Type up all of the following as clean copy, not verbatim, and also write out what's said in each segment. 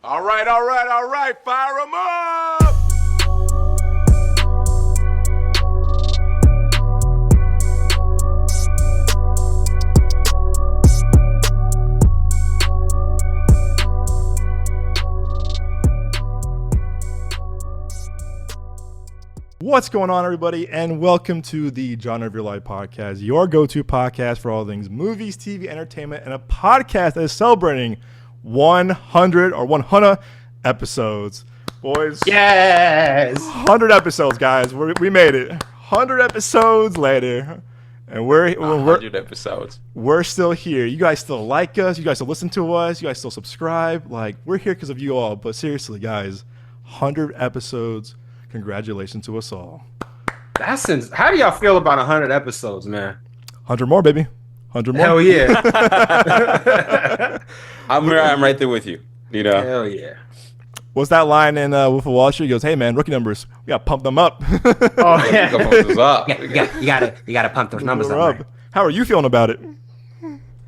All right. Fire them up. What's going on, everybody, and welcome to the Genre of Your Life podcast, your go-to podcast for all things movies, TV, entertainment, and a podcast that is celebrating 100 episodes. Boys. Yes! 100 episodes, guys. We made it. 100 episodes later. And we're 100 episodes. We're still here. You guys still like us. You guys still listen to us. You guys still subscribe. Like, we're here because of you all. But seriously, guys, 100 episodes. Congratulations to us all. How do y'all feel about 100 episodes, man? 100 more, baby. 100 more. Hell yeah. I'm right there with you. You know. Hell yeah. What's that line in Wolf of Wall Street? He goes, "Hey man, rookie numbers. We gotta pump them up." Oh yeah. You gotta pump those up. You gotta pump those numbers up. Right? How are you feeling about it?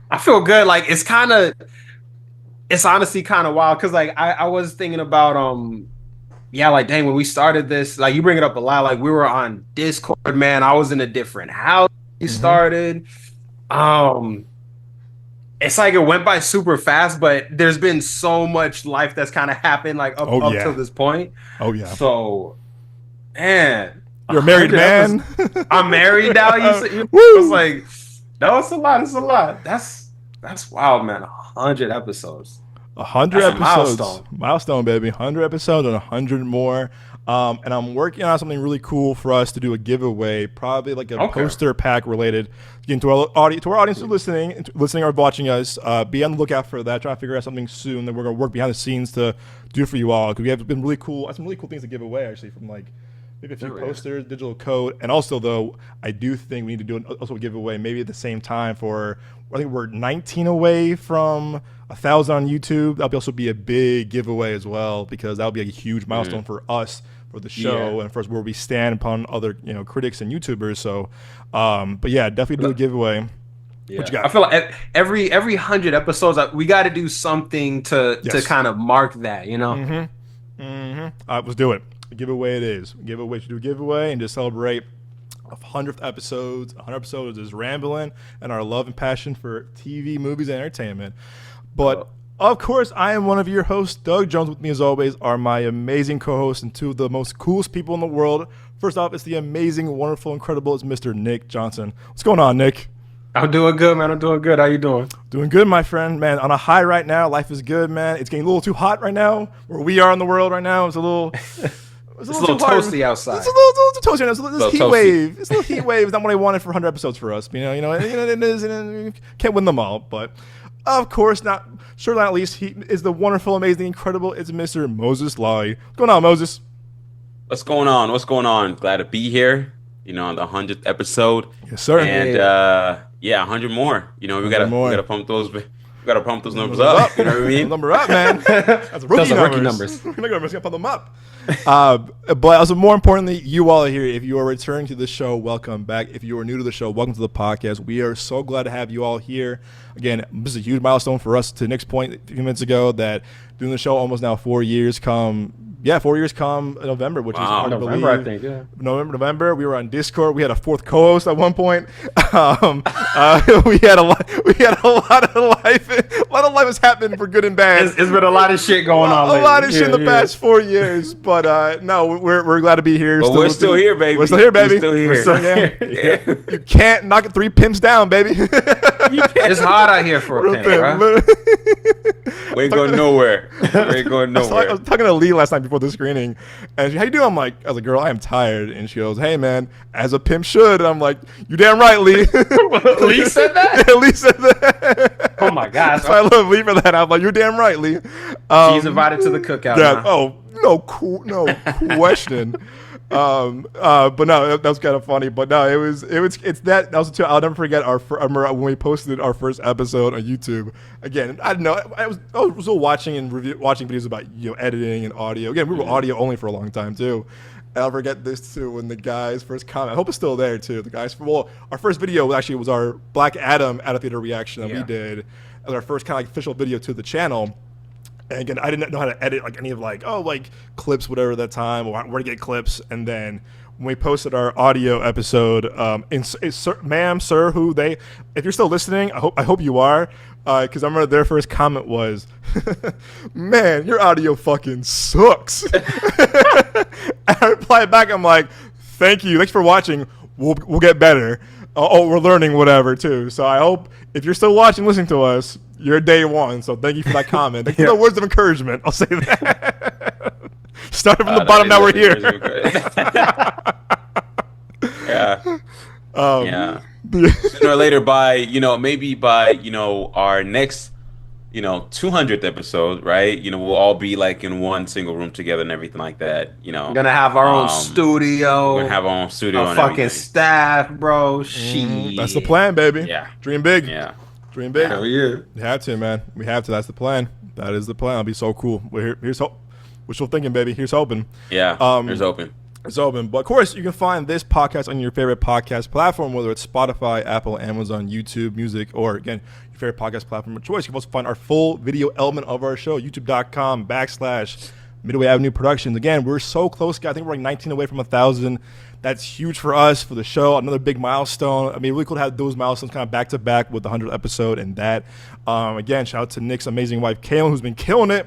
I feel good. Like it's honestly kind of wild because like I was thinking about like dang, when we started this, like you bring it up a lot. Like we were on Discord, man. I was in a different house. We started. It's like it went by super fast, but there's been so much life that's kind of happened like up to this point. Oh yeah. So, man, you're a married man. I'm married now. It's like no, it's a lot. It's a lot. That's wild, man. 100 episodes. 100 episodes. Milestone, baby. 100 episodes and 100 more. And I'm working on something really cool for us to do a giveaway, probably like a poster pack related. Again, to our audience who's listening or watching us, be on the lookout for that. Trying to figure out something soon that we're going to work behind the scenes to do for you all. Because we have been some really cool things to give away, actually, from like maybe a few posters, digital code. And also, though, I do think we need to do also a giveaway maybe at the same time for, I think we're 19 away from 1,000 on YouTube. That'll also be a big giveaway as well, because that'll be a huge milestone for us, for the show, and for us where we stand upon other critics and YouTubers. So, but yeah, definitely do a giveaway. Yeah. What you got? I feel like every 100 episodes, we got to do something to kind of mark that, Let's do it. A giveaway it is. Should do a giveaway and just celebrate 100th episodes. 100 episodes is rambling and our love and passion for TV, movies, and entertainment. But of course, I am one of your hosts, Doug Jones. With me, as always, are my amazing co-hosts and two of the most coolest people in the world. First off, it's the amazing, wonderful, incredible, it's Mr. Nick Johnson. What's going on, Nick? I'm doing good, man. I'm doing good. How you doing? Doing good, my friend. Man, on a high right now. Life is good, man. It's getting a little too hot right now. Where we are in the world right now, it's a little... It's a little toasty outside. It's a little too toasty. It's a little heat wave. It's a little heat wave. It's not what I wanted for 100 episodes for us. It is. Can't win them all, but of course, not least, he is the wonderful, amazing, incredible. It's Mr. Moses Lawi. What's going on, Moses? What's going on? Glad to be here. On the 100th episode. Yes, sir. And 100 more. We gotta pump those. We gotta pump those numbers up. You know what I mean? Number up, man. That's rookie numbers. We're not gonna pump them up. But also, more importantly, you all are here. If you are returning to the show, welcome back. If you are new to the show, welcome to the podcast. We are so glad to have you all here. Again, this is a huge milestone for us. To Nick's point a few minutes ago, that doing the show almost now 4 years come November, which is hard to believe. I think, yeah. November. We were on Discord. We had a fourth co-host at one point. We had a lot of life. A lot of life has happened for good and bad. It's been a lot of shit going on. A lot of shit in the past 4 years. But no, we're glad to be here. But we're still here, baby. We're still here, baby. We're still here. You can't knock it 3 pimps down, baby. It's hard out here for a pimp, bro. We ain't going nowhere. I was talking to Lee last night before the screening, and she, how you doing? I was like, girl, I am tired. And she goes, hey, man, as a pimp should. And I'm like, you damn right, Lee. Lee said that? Yeah, Lee said that. Oh, my God. So I love Lee for that. I'm like, you're damn right, Lee. She's invited to the cookout. Yeah. Now. No question. But no, that was kind of funny. But no, it's that was too. I'll never forget when we posted our first episode on YouTube. Again, I don't know. I was still watching videos about editing and audio. Again, we were audio only for a long time too. And I'll forget this too when the guys first comment. I hope it's still there too. The guys, our first video actually was our Black Adam out of theater reaction that we did as our first kind of like official video to the channel. And again, I didn't know how to edit like any of like clips, whatever that time, or where to get clips. And then when we posted our audio episode, ma'am, sir, if you're still listening, I hope you are, because I remember their first comment was, "Man, your audio fucking sucks." And I replied back, I'm like, "Thank you, thanks for watching. We'll get better. We're learning whatever too." So I hope if you're still watching, listening to us, you're day one. So thank you for that comment. Thank you for the words of encouragement. I'll say that. Started from the bottom, now we're here. Yeah. Sooner or later, maybe by our next 200th episode, right? We'll all be like in one single room together and everything like that. We're gonna have our own studio. We're gonna have our own studio. Our fucking staff, bro. Shit. That's the plan, baby. Yeah. Dream big. Yeah. Dream big. Hell yeah. We have to, man. We have to. That's the plan. That is the plan. It'll be so cool. Here's hope. Wishful thinking, baby. Here's hoping. Yeah. Here's hoping. It's open. But of course, you can find this podcast on your favorite podcast platform, whether it's Spotify, Apple, Amazon, YouTube, Music, or again, your favorite podcast platform of choice. You can also find our full video element of our show, youtube.com/Midway Avenue Productions. Again, we're so close, guys. I think we're like 19 away from 1,000. That's huge for us, for the show. Another big milestone. I mean, really cool to have those milestones kind of back to back with the 100th episode and that. Again, shout out to Nick's amazing wife, Kaylin, who's been killing it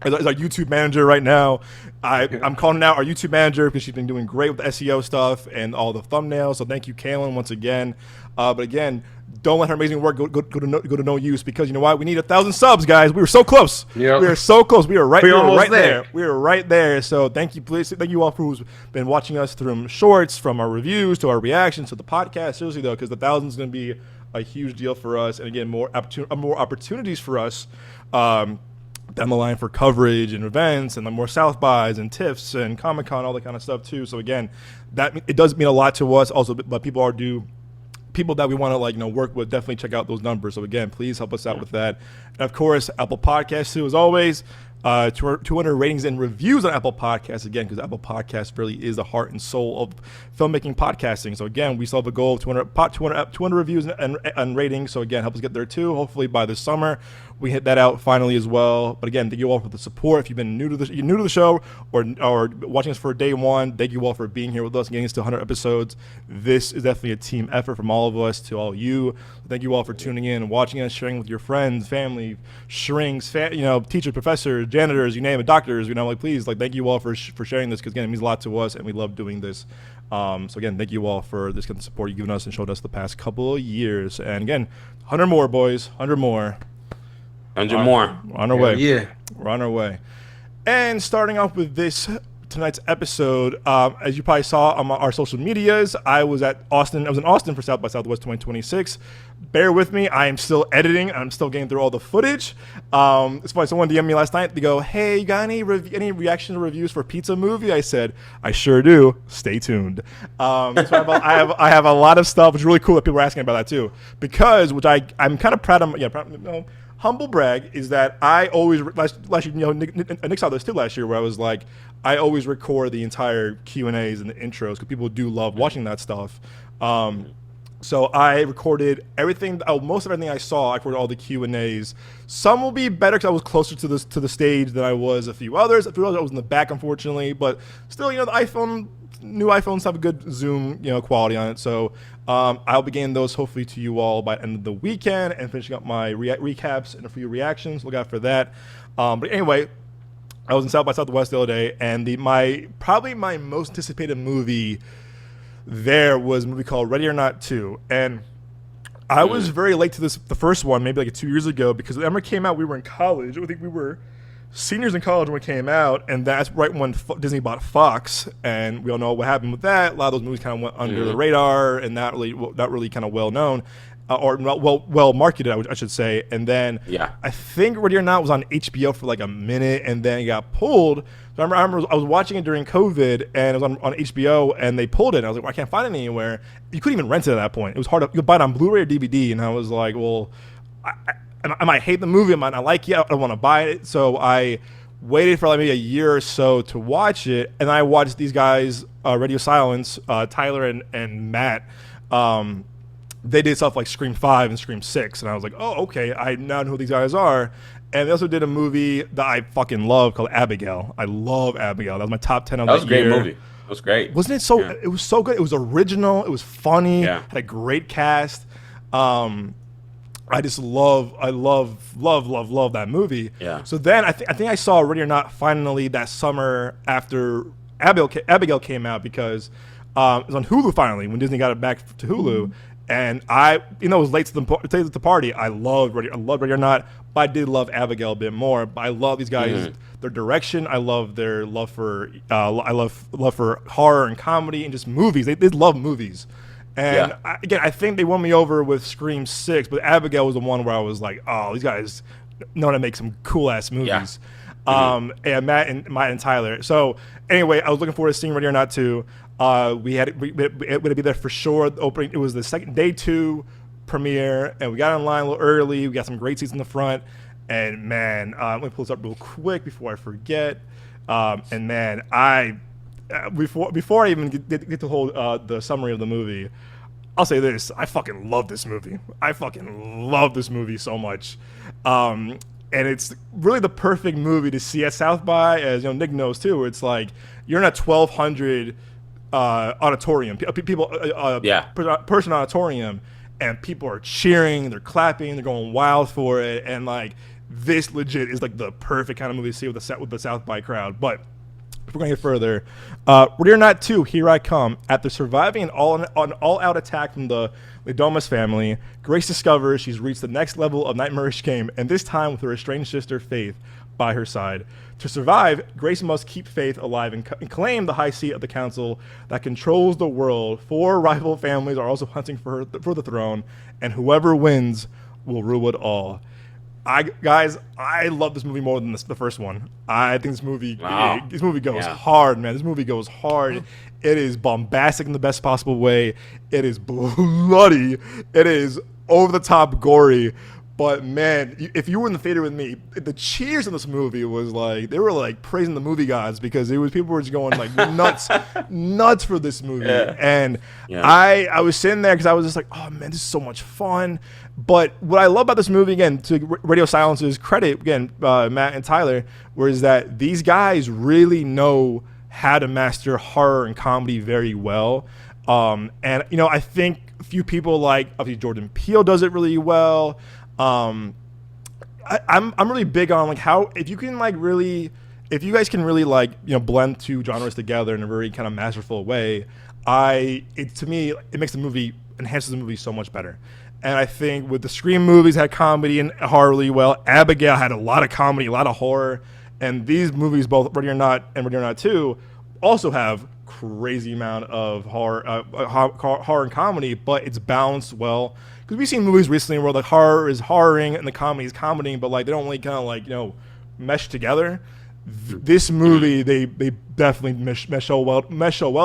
as our YouTube manager right now. I'm calling out our YouTube manager because she's been doing great with the SEO stuff and all the thumbnails. So thank you, Kaylin, once again. But again, don't let her amazing work go to no use, because you know why? We need 1,000 subs, guys. We were so close. Yep. We were so close. We were right there. We were right there. So thank you, please. Thank you all for who's been watching us from shorts, from our reviews to our reactions to the podcast. Seriously though, because the 1,000 is going to be a huge deal for us, and again, more opportunities for us. Down the line for coverage and events and more South Bys and TIFFs and Comic-Con, all that kind of stuff too. So again, that it does mean a lot to us also, but people that we want to work with, definitely check out those numbers. So again, please help us out with that. And of course, Apple Podcasts too, as always. 200 ratings and reviews on Apple Podcasts, again, because Apple Podcasts really is the heart and soul of filmmaking podcasting. So again, we still have a goal of 200 reviews and ratings. So again, help us get there too. Hopefully by this summer we hit that out finally as well. But again, thank you all for the support. If you've been new to the show or watching us for day one, thank you all for being here with us and getting us to 100 episodes. This is definitely a team effort from all of us to all you. Thank you all for tuning in and watching us, sharing with your friends, family, shrinks, teachers, professors, janitors, you name it, doctors. Please, thank you all for sharing this, because again, it means a lot to us and we love doing this. So again, thank you all for this kind of support you've given us and showed us the past couple of years. And again, 100 more, boys, 100 more. 100 more. We're on our way. Yeah. We're on our way. And starting off with tonight's episode, as you probably saw on our social medias, I was in Austin for South by Southwest 2026. Bear with me. I am still editing. I'm still getting through all the footage. It's funny. Someone DM'd me last night. They go, "Hey, you got any reaction reviews for Pizza Movie?" I said, "I sure do. Stay tuned." So I have a lot of stuff. It's really cool that people are asking about that too, because I'm kind of proud of. Humble brag is that I always last year, Nick saw this too last year, where I was like, I always record the entire Q&As and the intros because people do love watching that stuff. So I recorded everything, most of everything I saw. I recorded all the Q&As. Some will be better because I was closer to the stage than I was a few others. I was in the back, unfortunately, but still, the new iPhones have a good zoom, quality on it. So I'll be getting those hopefully to you all by the end of the weekend and finishing up my recaps and a few reactions. Look out for that. But anyway, I was in South by Southwest the other day, and probably my most anticipated movie there was a movie called Ready or Not 2. And I was very late to the first one, maybe 2 years ago, because when it came out, we were in college. I think we were seniors in college when it came out, and that's right when Disney bought Fox, and we all know what happened with that. A lot of those movies kind of went under the radar and not really kind of well known, or well marketed, I should say. And then I think Ready or Not was on HBO for a minute, and then it got pulled. So I remember I was watching it during COVID, and it was on HBO, and they pulled it. And I was like, well, I can't find it anywhere. You couldn't even rent it at that point. It was hard you could buy it on Blu-ray or DVD, and I was like, well, I might hate the movie, I might not like it, I don't want to buy it. So I waited for maybe a year or so to watch it, and I watched these guys, Radio Silence, Tyler and Matt. They did stuff like Scream 5 and Scream 6, and I was like, oh, okay, I now know who these guys are. And they also did a movie that I fucking love called Abigail. I love Abigail. That was my top 10 of that the was a great year. movie. It was great. Wasn't it so? Yeah. It was so good. It was original. It was funny. Yeah. Had a great cast. I just love that movie. Yeah. So then I think I saw Ready or Not finally that summer after Abigail came out, because it was on Hulu finally when Disney got it back to Hulu. And it was late to the party. I loved Ready or Not, but I did love Abigail a bit more. But I love these guys, their direction. I love their love for I love for horror and comedy and just movies. They love movies. And I think they won me over with Scream 6, but Abigail was the one where I was like, oh, these guys know how to make some cool ass movies. Yeah. And Matt and Tyler. So anyway, I was looking forward to seeing Ready or Not 2. We had it would be there for sure. The opening, it was the second day 2 premiere, and we got in line a little early. We got some great seats in the front, and man, let me pull this up real quick before I forget. And man, before I even get to hold the summary of the movie, I'll say this: I fucking love this movie. I fucking love this movie so much. And it's really the perfect movie to see at South by, as Nick knows too. Where it's like you're in a 1,200 auditorium, person auditorium, and people are cheering, they're clapping, they're going wild for it, and like this legit is like the perfect kind of movie to see with the South by crowd. But if we're going to get further, Ready or Not 2, Here I Come. After surviving an all-out attack from the Ladomas family, Grace discovers she's reached the next level of nightmarish game, and this time with her estranged sister, Faith, by her side. To survive, Grace must keep Faith alive and claim the high seat of the council that controls the world. 4 rival families are also hunting for the throne, and whoever wins will rule it all. I love this movie more than the first one. I think this movie goes hard, man. This movie goes hard. It is bombastic in the best possible way. It is bloody. It is over the top gory. But man, if you were in the theater with me, the cheers in this movie was like, they were like praising the movie gods, because people were just going like nuts for this movie. Yeah. And I was sitting there because I was just like, oh man, this is so much fun. But what I love about this movie, again, to Radio Silence's credit, again, Matt and Tyler, was that these guys really know how to master horror and comedy very well. And I think a few people like obviously Jordan Peele does it really well. I'm really big on like how if you guys can really like blend 2 genres together in a very kind of masterful way, to me it makes the movie, enhances the movie so much better. And I think with the Scream movies had comedy and horror really well. Abigail had a lot of comedy, a lot of horror, and these movies, both Ready or Not and Ready or Not 2, also have crazy amount of horror and comedy, but it's balanced well. Because we've seen movies recently where like horror is horroring and the comedy is comedying, but like they don't really kind of like mesh together. This movie they definitely mesh so well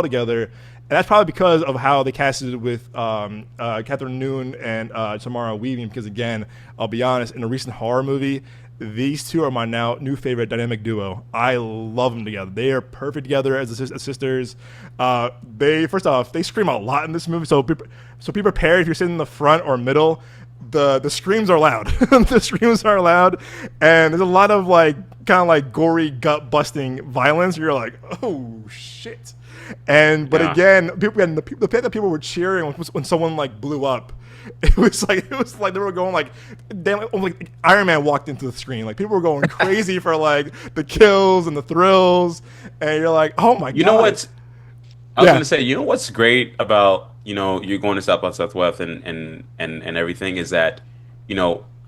together, and that's probably because of how they casted it with Catherine Noon and Tamara Weaving. Because again, I'll be honest, in a recent horror movie, these 2 are my now new favorite dynamic duo. I love them together. They are perfect together as sisters. First off, they scream a lot in this movie, so be prepared if you're sitting in the front or middle. The screams are loud. The screams are loud, and there's a lot of like kind of like gory, gut busting violence. You're like, oh shit. But again, the fact that people were cheering when someone like blew up. It was like they were going like, damn, like Iron Man walked into the screen. Like people were going crazy for like the kills and the thrills, and you're like, oh my god. You know what's? I was gonna say, you know what's great about you're going to South by Southwest and everything is that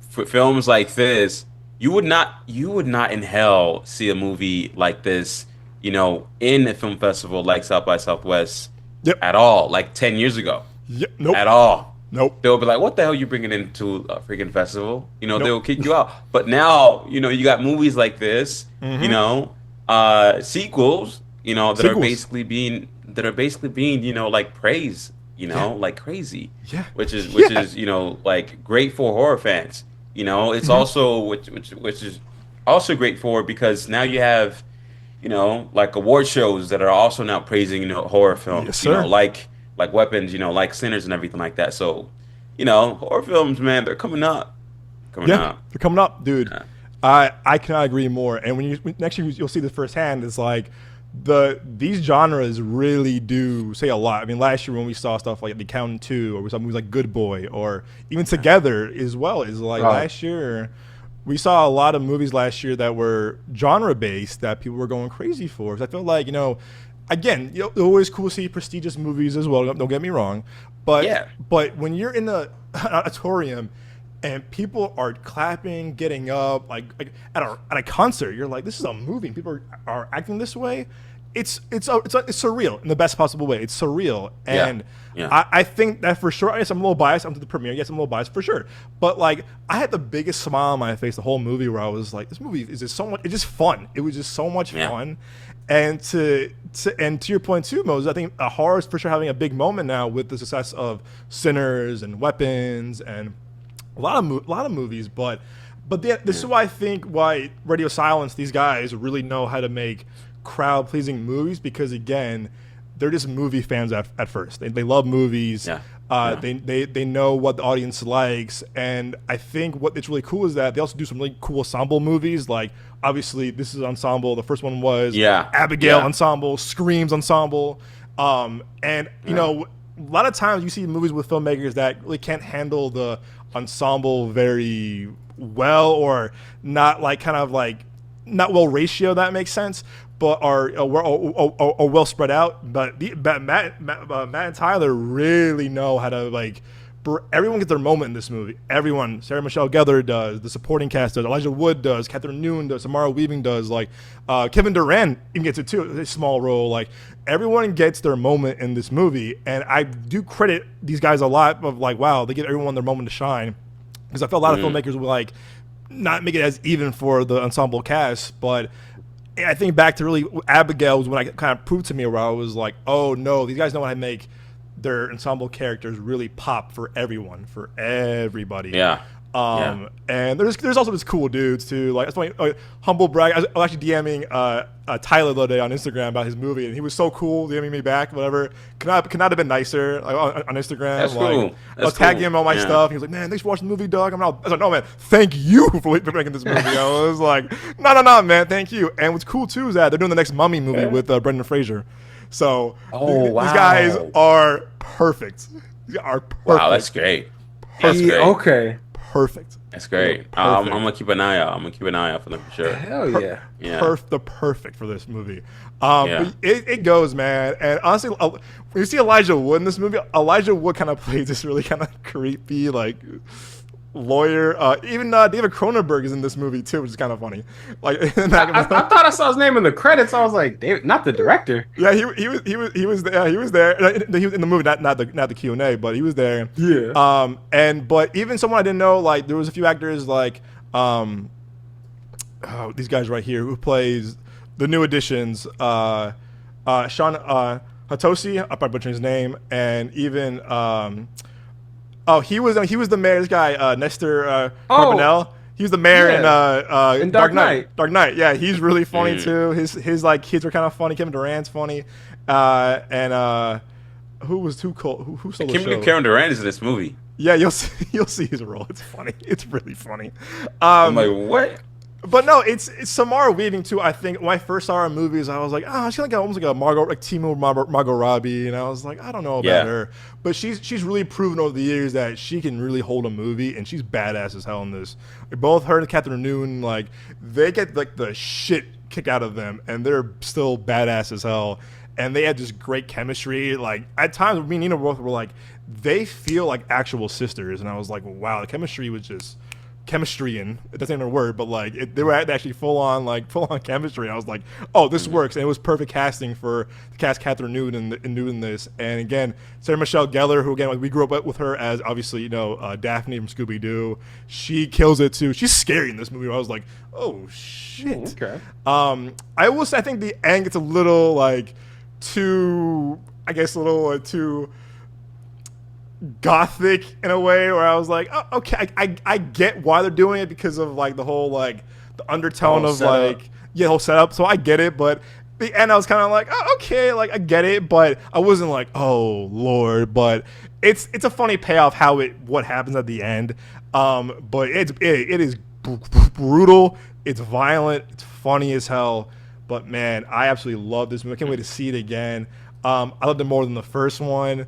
for films like this, you would not in hell see a movie like this in a film festival like South by Southwest at all, like 10 years ago. Yep. Nope. At all. Nope. They'll be like, what the hell are you bringing into a freaking festival? They'll kick you out. But now, you got movies like this, sequels, that are basically being, like praised, like crazy. Yeah. Which is like great for horror fans. It's also which is also great for, because now you have, like award shows that are also now praising, horror films. Yes, sir. Like Weapons, like Sinners and everything like that. So, horror films, man, they're coming up. They're coming up, dude. I cannot agree more. And when next year you'll see this firsthand, it's like these genres really do say a lot. I mean, last year when we saw stuff like The Accountant 2, or we saw movies like Good Boy, or even Together as well, is like last year we saw a lot of movies last year that were genre based that people were going crazy for. So I feel like, again, it's always cool to see prestigious movies as well. Don't get me wrong, but when you're in the auditorium and people are clapping, getting up, like at a concert, you're like, this is a movie. And people are acting this way. It's surreal in the best possible way. It's surreal, and I think that for sure. I guess I'm a little biased. I'm to the premiere. Yes, I'm a little biased for sure. But like, I had the biggest smile on my face the whole movie, where I was like, this movie is just so much. It's just fun. It was just so much fun. And to your point too, Moses, I think horror is for sure having a big moment now with the success of Sinners and Weapons and a lot of movies, but this is why I think why Radio Silence, these guys really know how to make crowd pleasing movies, because again, they're just movie fans at first. They love movies. They know what the audience likes, and I think what it's really cool is that they also do some really cool ensemble movies. Like obviously this is ensemble. The first one was Abigail ensemble, Screams ensemble, and you know, a lot of times you see movies with filmmakers that really can't handle the ensemble very well, or not like not well ratio, that makes sense, but are well spread out. But Matt and Tyler really know how to like. Everyone gets their moment in this movie. Everyone. Sarah Michelle Gellar does. The supporting cast does. Elijah Wood does. Catherine Newton does. Samara Weaving does. Like Kevin Durant even gets it too. A small role. Like everyone gets their moment in this movie, and I do credit these guys a lot. Of like, wow, they give everyone their moment to shine. Because I feel a lot of filmmakers would like not make it as even for the ensemble cast, but I think back to really Abigail was when I kind of proved to me where I was like, oh no, these guys know how to make their ensemble characters really pop for everyone, for everybody. And there's also this cool dudes too. Like that's funny. Humble brag. I was actually DMing Tyler the other day on Instagram about his movie, and he was so cool DMing me back. Whatever. Could not have been nicer on Instagram. That's cool. I was tagging him on my stuff. He was like, "Man, thanks for watching the movie, dog." I was like, "No, man, thank you for making this movie." I was like, "No, man, thank you." And what's cool too is that they're doing the next Mummy movie with Brendan Fraser. So these guys are perfect. Wow, that's great. That's great. Okay. Perfect. That's great. I'm gonna keep an eye out for them for sure. Hell yeah. The perfect for this movie. But it goes, man. And honestly, when you see Elijah Wood in this movie, Elijah Wood kind of plays this really kind of creepy, like lawyer. Even David Cronenberg is in this movie too, which is kind of funny. Like I thought I saw his name in the credits. I was like, David, not the director. Yeah, he was there. He was there. He was in the movie, not the Q&A, but he was there. Yeah. But even someone I didn't know, like there was a few actors like these guys right here who plays the new additions. Sean Hatoshi, I'm probably butchering his name, and even he was the mayor. This guy Nestor Carbonell. He was the mayor in Dark Knight. Dark Knight. Yeah, he's really funny too. His like kids are kind of funny. Kevin Durant's funny, and who stole the show? Kevin Durant is in this movie. Yeah, you'll see his role. It's funny. It's really funny. I'm like, what? But no, it's Samara Weaving too. I think when I first saw her in movies, I was like, she's like almost like a Margot Robbie, and I was like, I don't know about her, but she's really proven over the years that she can really hold a movie, and she's badass as hell in this. Both her and Catherine Newton, like they get like the shit kicked out of them, and they're still badass as hell, and they had this great chemistry. Like at times, me and Nina both were like, they feel like actual sisters, and I was like, wow, the chemistry was just. Chemistry in it doesn't even a word, but like they were actually full on chemistry. I was like, oh, this works, and it was perfect casting for the cast Catherine Newton in doing this. And again, Sarah Michelle Gellar, who again we grew up with her as obviously Daphne from Scooby Doo. She kills it too. She's scary in this movie. I was like, oh shit. Okay. I will say I think the end gets a little like too gothic in a way where I was like, oh, okay, I get why they're doing it because of like the whole like the undertone of setup. Like the whole setup. So I get it, but the end I was kind of like, oh, okay, like I get it, but I wasn't like, oh Lord. But it's a funny payoff what happens at the end. But it is brutal, It's violent. It's funny as hell. But man, I absolutely love this movie. I can't wait to see it again. I loved it more than the first one.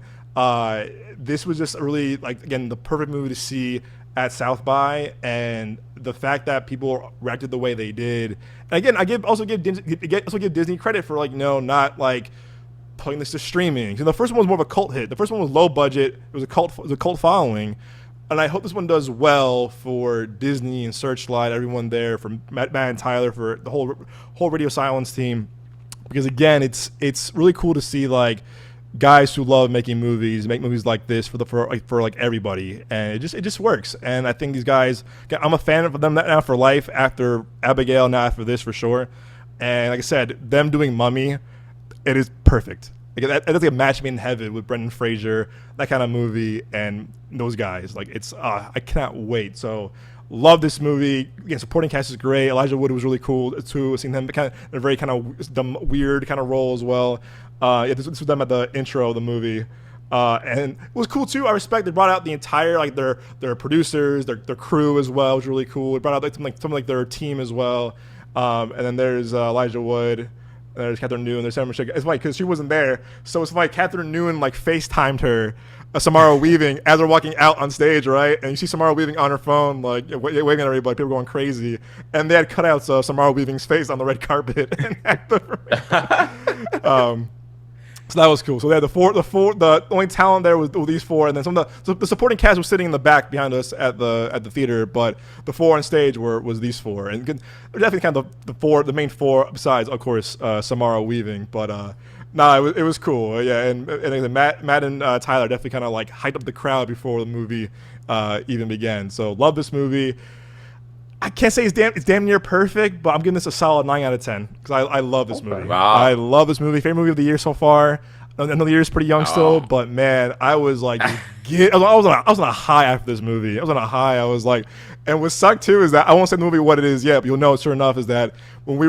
This was just really, like, again, the perfect movie to see at South by, and the fact that people reacted the way they did. And again, I also give Disney credit for, like, not like putting this to streaming. So the first one was more of a cult hit. The first one was low budget. It was a cult following. And I hope this one does well for Disney and Searchlight, everyone there, from Matt and Tyler, for the whole Radio Silence team, because again, it's really cool to see, like, guys who love making movies make movies like this for everybody, and it just works. And I think these guys, I'm a fan of them now for life, after Abigail, now after this for sure. And like I said, them doing Mummy, it is perfect. That's like a match made in heaven with Brendan Fraser, that kind of movie, and those guys. Like, it's I cannot wait. So love this movie. Again, supporting cast is great. Elijah Wood was really cool too. Seeing them kind of in a very kind of dumb, weird kind of role as well. This was them at the intro of the movie. And it was cool too. I respect they brought out the entire, like, their producers, their crew as well. It was really cool. They brought out some their team as well. And then there's Elijah Wood. There's Catherine Newton. There's Sarah Michelle. It's funny because she wasn't there, so it's like Catherine Newton, like, FaceTimed her, Samara Weaving, as they're walking out on stage, right? And you see Samara Weaving on her phone, like, waving at everybody. People going crazy, and they had cutouts of Samara Weaving's face on the red carpet. So that was cool. So they had the only talent there was these four, and then the supporting cast was sitting in the back behind us at the theater, but the four on stage was these four, and they're definitely kind of the main four, besides, of course, Samara Weaving. But it was cool. Yeah, and Matt and Tyler definitely kind of, like, hyped up the crowd before the movie even began. So love this movie. I can't say it's damn near perfect, but I'm giving this a solid 9 out of 10 because I love this movie. Wow. I love this movie. Favorite movie of the year so far. I know the year is pretty young still, but man, I was like, I was on a high after this movie. I was on a high. I was like, and what sucked too is that I won't say the movie what it is yet, but you'll know it sure enough. Is that when we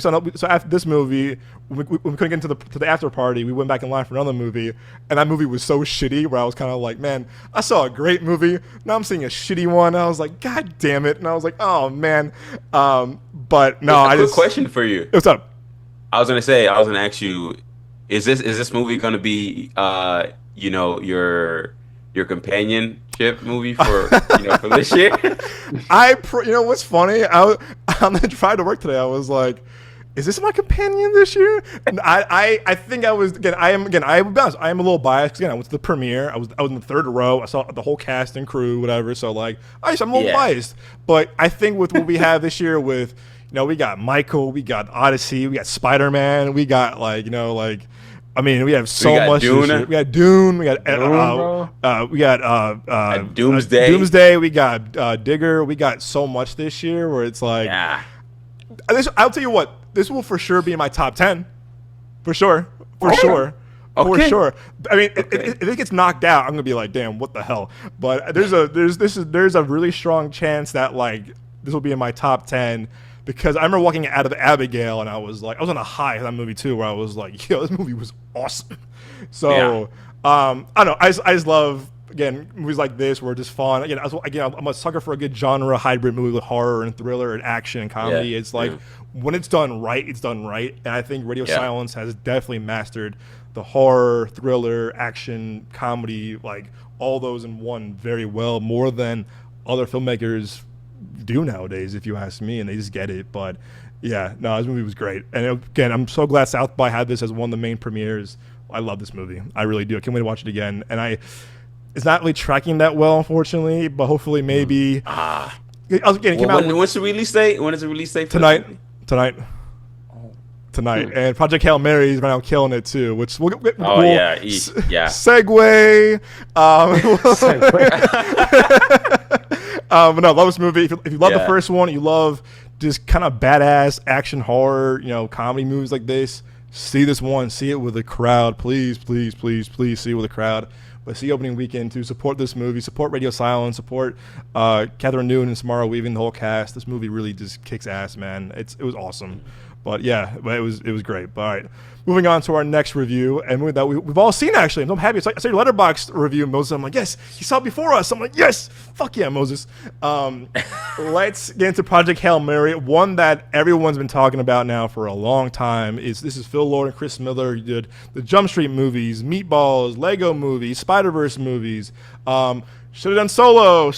signed up? So after this movie, when we couldn't get into the after party, we went back in line for another movie, and that movie was so shitty. Where I was kind of like, man, I saw a great movie. Now I'm seeing a shitty one. I was like, God damn it! And I was like, oh man. But no, I just question for you. What's up? I was gonna ask you, is this movie gonna be your companionship movie for for this year? What's funny? On the drive to work today, I was like, is this my companion this year? And I think I was I will be honest, I am a little biased because, again, I went to the premiere. I was in the third row. I saw the whole cast and crew, whatever. So, like, I'm a little biased. But I think with what we have this year, with we got Michael, we got Odyssey, we got Spider-Man, we got we have so much. Dune. We got Dune. We got Doomsday. Doomsday. We got Digger. We got so much this year where it's like, I'll tell you what, this will for sure be in my top 10, for sure, for sure. I mean, if it gets knocked out, I'm gonna be like, damn, what the hell? But there's a really strong chance that, like, this will be in my top 10. Because I remember walking out of Abigail, and I was on a high of that movie too, where I was like, yo, this movie was awesome. So, I don't know. I just love, again, movies like this where it's just fun. Again, I'm a sucker for a good genre hybrid movie with horror and thriller and action and comedy. Yeah. It's like, when it's done right, it's done right. And I think Radio Silence has definitely mastered the horror, thriller, action, comedy, like, all those in one very well, more than other filmmakers do nowadays, if you ask me, and they just get it. But yeah, no, this movie was great. And again, I'm so glad South by had this as one of the main premieres. I love this movie. I really do. I can't wait to watch it again. And it's not really tracking that well, unfortunately, but hopefully maybe. It came out. When's the release date? When is the release date? Tonight. And Project Hail Mary is right now killing it too, which we'll segue. But no, love this movie. If you love the first one, you love just kind of badass action horror, comedy movies like this, see this one, see it with a crowd. Please see it with a crowd. But see opening weekend to support this movie, support Radio Silence, support Catherine Newton and Samara Weaving, the whole cast. This movie really just kicks ass, man. It was awesome. But yeah, it was great. But all right, moving on to our next review, and movie that we've all seen actually. I'm happy. I saw your Letterboxd review, Moses. I'm like, yes, he saw it before us. I'm like, yes, fuck yeah, Moses. Let's get into Project Hail Mary, one that everyone's been talking about now for a long time. This is Phil Lord and Chris Miller. He did the Jump Street movies, Meatballs, Lego movies, Spider-Verse movies. Should have done Solo.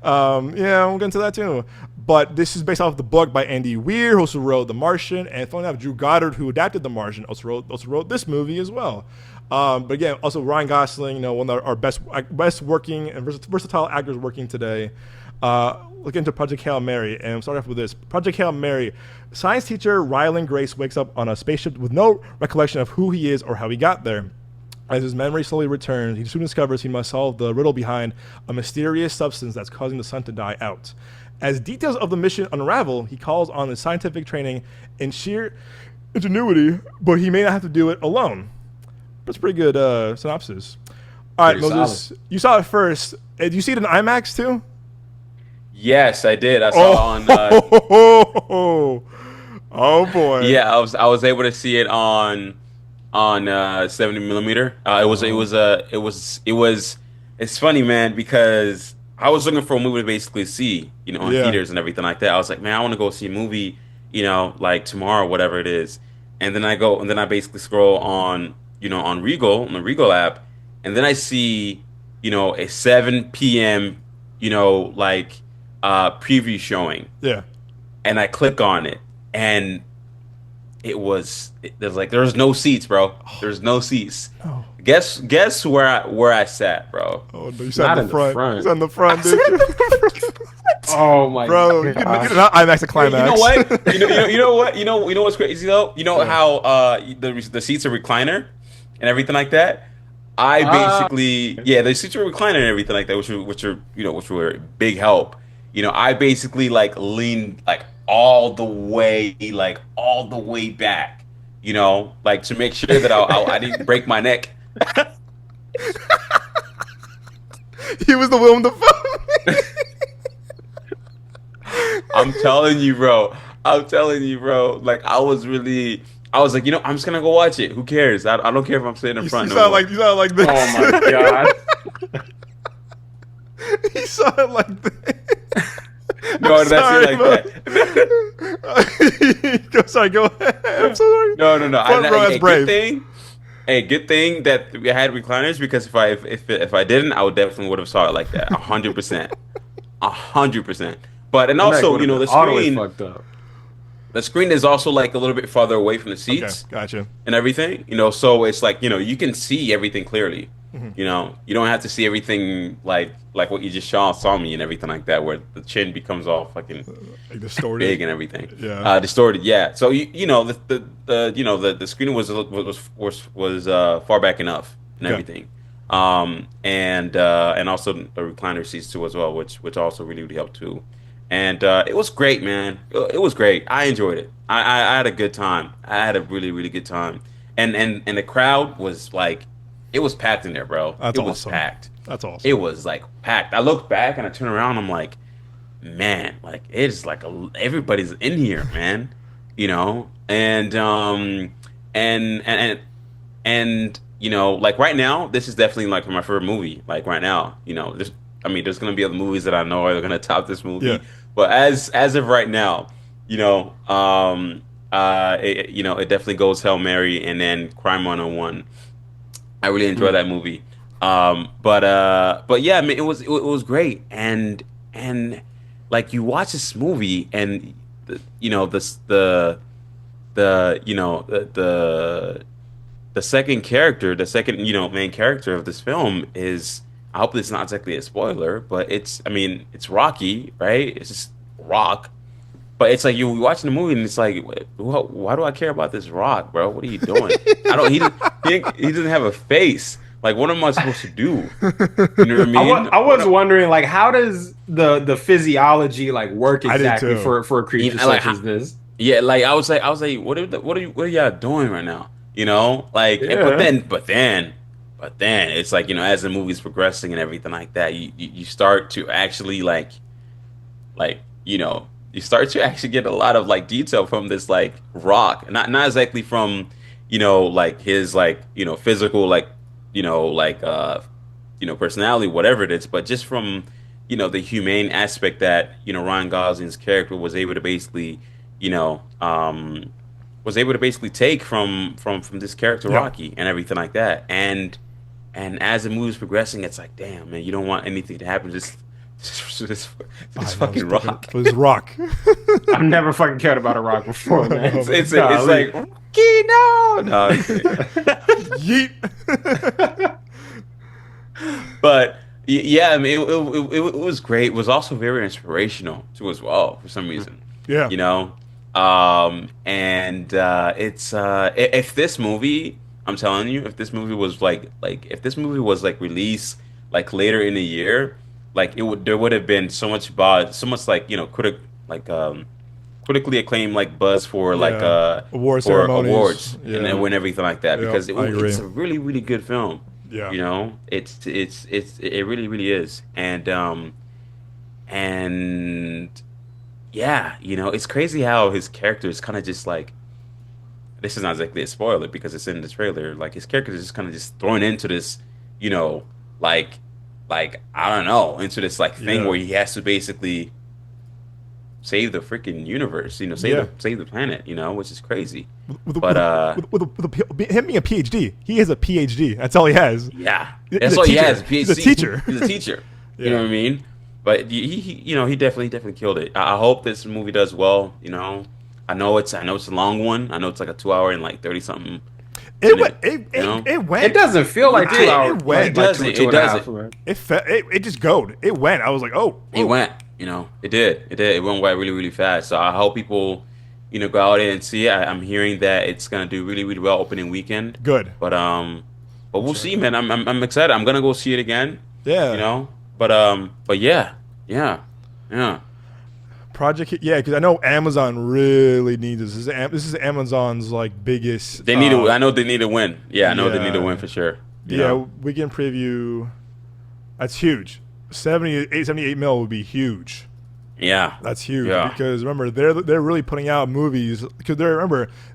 Yeah, we'll get into that too. But this is based off the book by Andy Weir, who also wrote The Martian, and funny enough, Drew Goddard, who adapted The Martian, also wrote this movie as well. But again, also Ryan Gosling, one of our best working and versatile actors working today. Look into Project Hail Mary, and I'm starting off with this. Project Hail Mary. Science teacher Ryland Grace wakes up on a spaceship with no recollection of who he is or how he got there. As his memory slowly returns, he soon discovers he must solve the riddle behind a mysterious substance that's causing the sun to die out. As details of the mission unravel, he calls on his scientific training and sheer ingenuity, but he may not have to do it alone. That's a pretty good synopsis. All right, Moses, you saw it first. Did you see it in IMAX too? Yes, I did. I saw on. Oh boy. Yeah, I was able to see it on 70 millimeter. It's funny, man, because I was looking for a movie to basically see, in theaters and everything like that. I was like, man, I want to go see a movie, like tomorrow, whatever it is. And then I basically scroll on Regal, on the Regal app, and then I see, a 7 p.m., preview showing. Yeah. And I click on it, and there's no seats, bro. There's no seats. Oh. Guess where I sat, bro. Oh, no, you sat in the front. You sat in the front, dude. Oh my bro, you can not IMAX a climax. You know what? You know what? You know what's crazy though? You know how the seats are recliner and everything like that? The seats are recliner and everything like that, which were a big help. I basically leaned all the way back, to make sure that I didn't break my neck. He was the Willem Dafoe. I'm telling you, bro. I was like, I'm just gonna go watch it. Who cares? I don't care if I'm sitting in front. You sound like this. Oh my god. He saw it like this. No, that's it like that. Sorry, go ahead. I'm so sorry. No. That's brave. Good thing that we had recliners, because if I didn't, I would definitely saw it like that. 100%. 100%. But and also, the screen fucked up. The screen is also a little bit farther away from the seats. Okay, gotcha. And everything, so it's you can see everything clearly. Mm-hmm. You don't have to see everything like what you just saw me and everything like that, where the chin becomes all fucking distorted, big and everything. Yeah, distorted. Yeah. So the screen was far back enough and everything. And also the recliner seats too as well, which also really helped too. And it was great, man. It was great. I enjoyed it. I had a good time. I had a really, really good time. And the crowd was it was packed in there, bro. That's awesome. Was packed. That's awesome. It was packed. I looked back and I turned around. And I'm like, man, it's everybody's in here, man. And right now, this is definitely my favorite movie. Right now, there's gonna be other movies that I know are gonna top this movie. Yeah. But as of right now, it definitely goes Hail Mary and then Crime 101. I really enjoyed that movie. But yeah, it was great. And you watch this movie and the second character, main character of this film is, I hope it's not exactly a spoiler, but it's Rocky, right? It's just Rock. But it's you're watching the movie and it's why do I care about this Rock, bro? What are you doing? He doesn't have a face. What am I supposed to do? You know what I mean? I was wondering, how does the physiology work exactly for a creature such as this? Yeah, I was like, what are y'all doing right now? Yeah. But then it's as the movie's progressing and everything like that, you start to actually you start to actually get a lot of like detail from this like Rock, not exactly from like his like physical like like personality, whatever it is, but just from the humane aspect that Ryan Gosling's character was able to basically you know take from this character Yeah. Rocky and everything like that. And as the movie's progressing, it's like, damn, man, you don't want anything to happen. This fucking Rock. It was Rock. I've never fucking cared about a Rock before, man. It's like, Rocky, no. Yeet. But yeah, I mean, it was great. It was also very inspirational too, as well, for some reason. Yeah. And it's if this movie, I'm telling you, if this movie was if this movie was like released like later in the year, like there would have been so much like critically acclaimed like buzz for like award for ceremonies. awards Yeah. and win everything like that, Yeah, because I agree. it's a really really good film. Yeah. It really really is. And yeah, it's crazy how his character is kind of just like, this is not exactly a spoiler because it's in the trailer. Like, his character is just kind of just thrown into this, like I don't know, into this like thing where he has to basically save the freaking universe, save the planet, which is crazy. With him being a PhD, he has a PhD. That's all he has. Yeah, He's that's a all he teacher. has. PhD. He's a teacher. He's a teacher. Yeah. You know what I mean? But he definitely killed it. I hope this movie does well. I know it's a long one. I know it's like a 2 hour and like 30 something. It went. It doesn't feel like 2 hours. It went. It doesn't. It doesn't. It just goed. It went. I was like, oh. It went. It did. It went by really really fast. So I hope people, go out there and see it. I'm hearing that it's gonna do really really well opening weekend. Good. But we'll see, man. I'm excited. I'm gonna go see it again. Yeah. But yeah. Project, yeah, because I know Amazon really needs this. This is Amazon's like biggest. They need to. I know they need to win. Yeah, I know they need to win for sure. Weekend preview. That's huge. 78 mil would be huge. Yeah, that's huge. Yeah. Because remember, they're really putting out movies because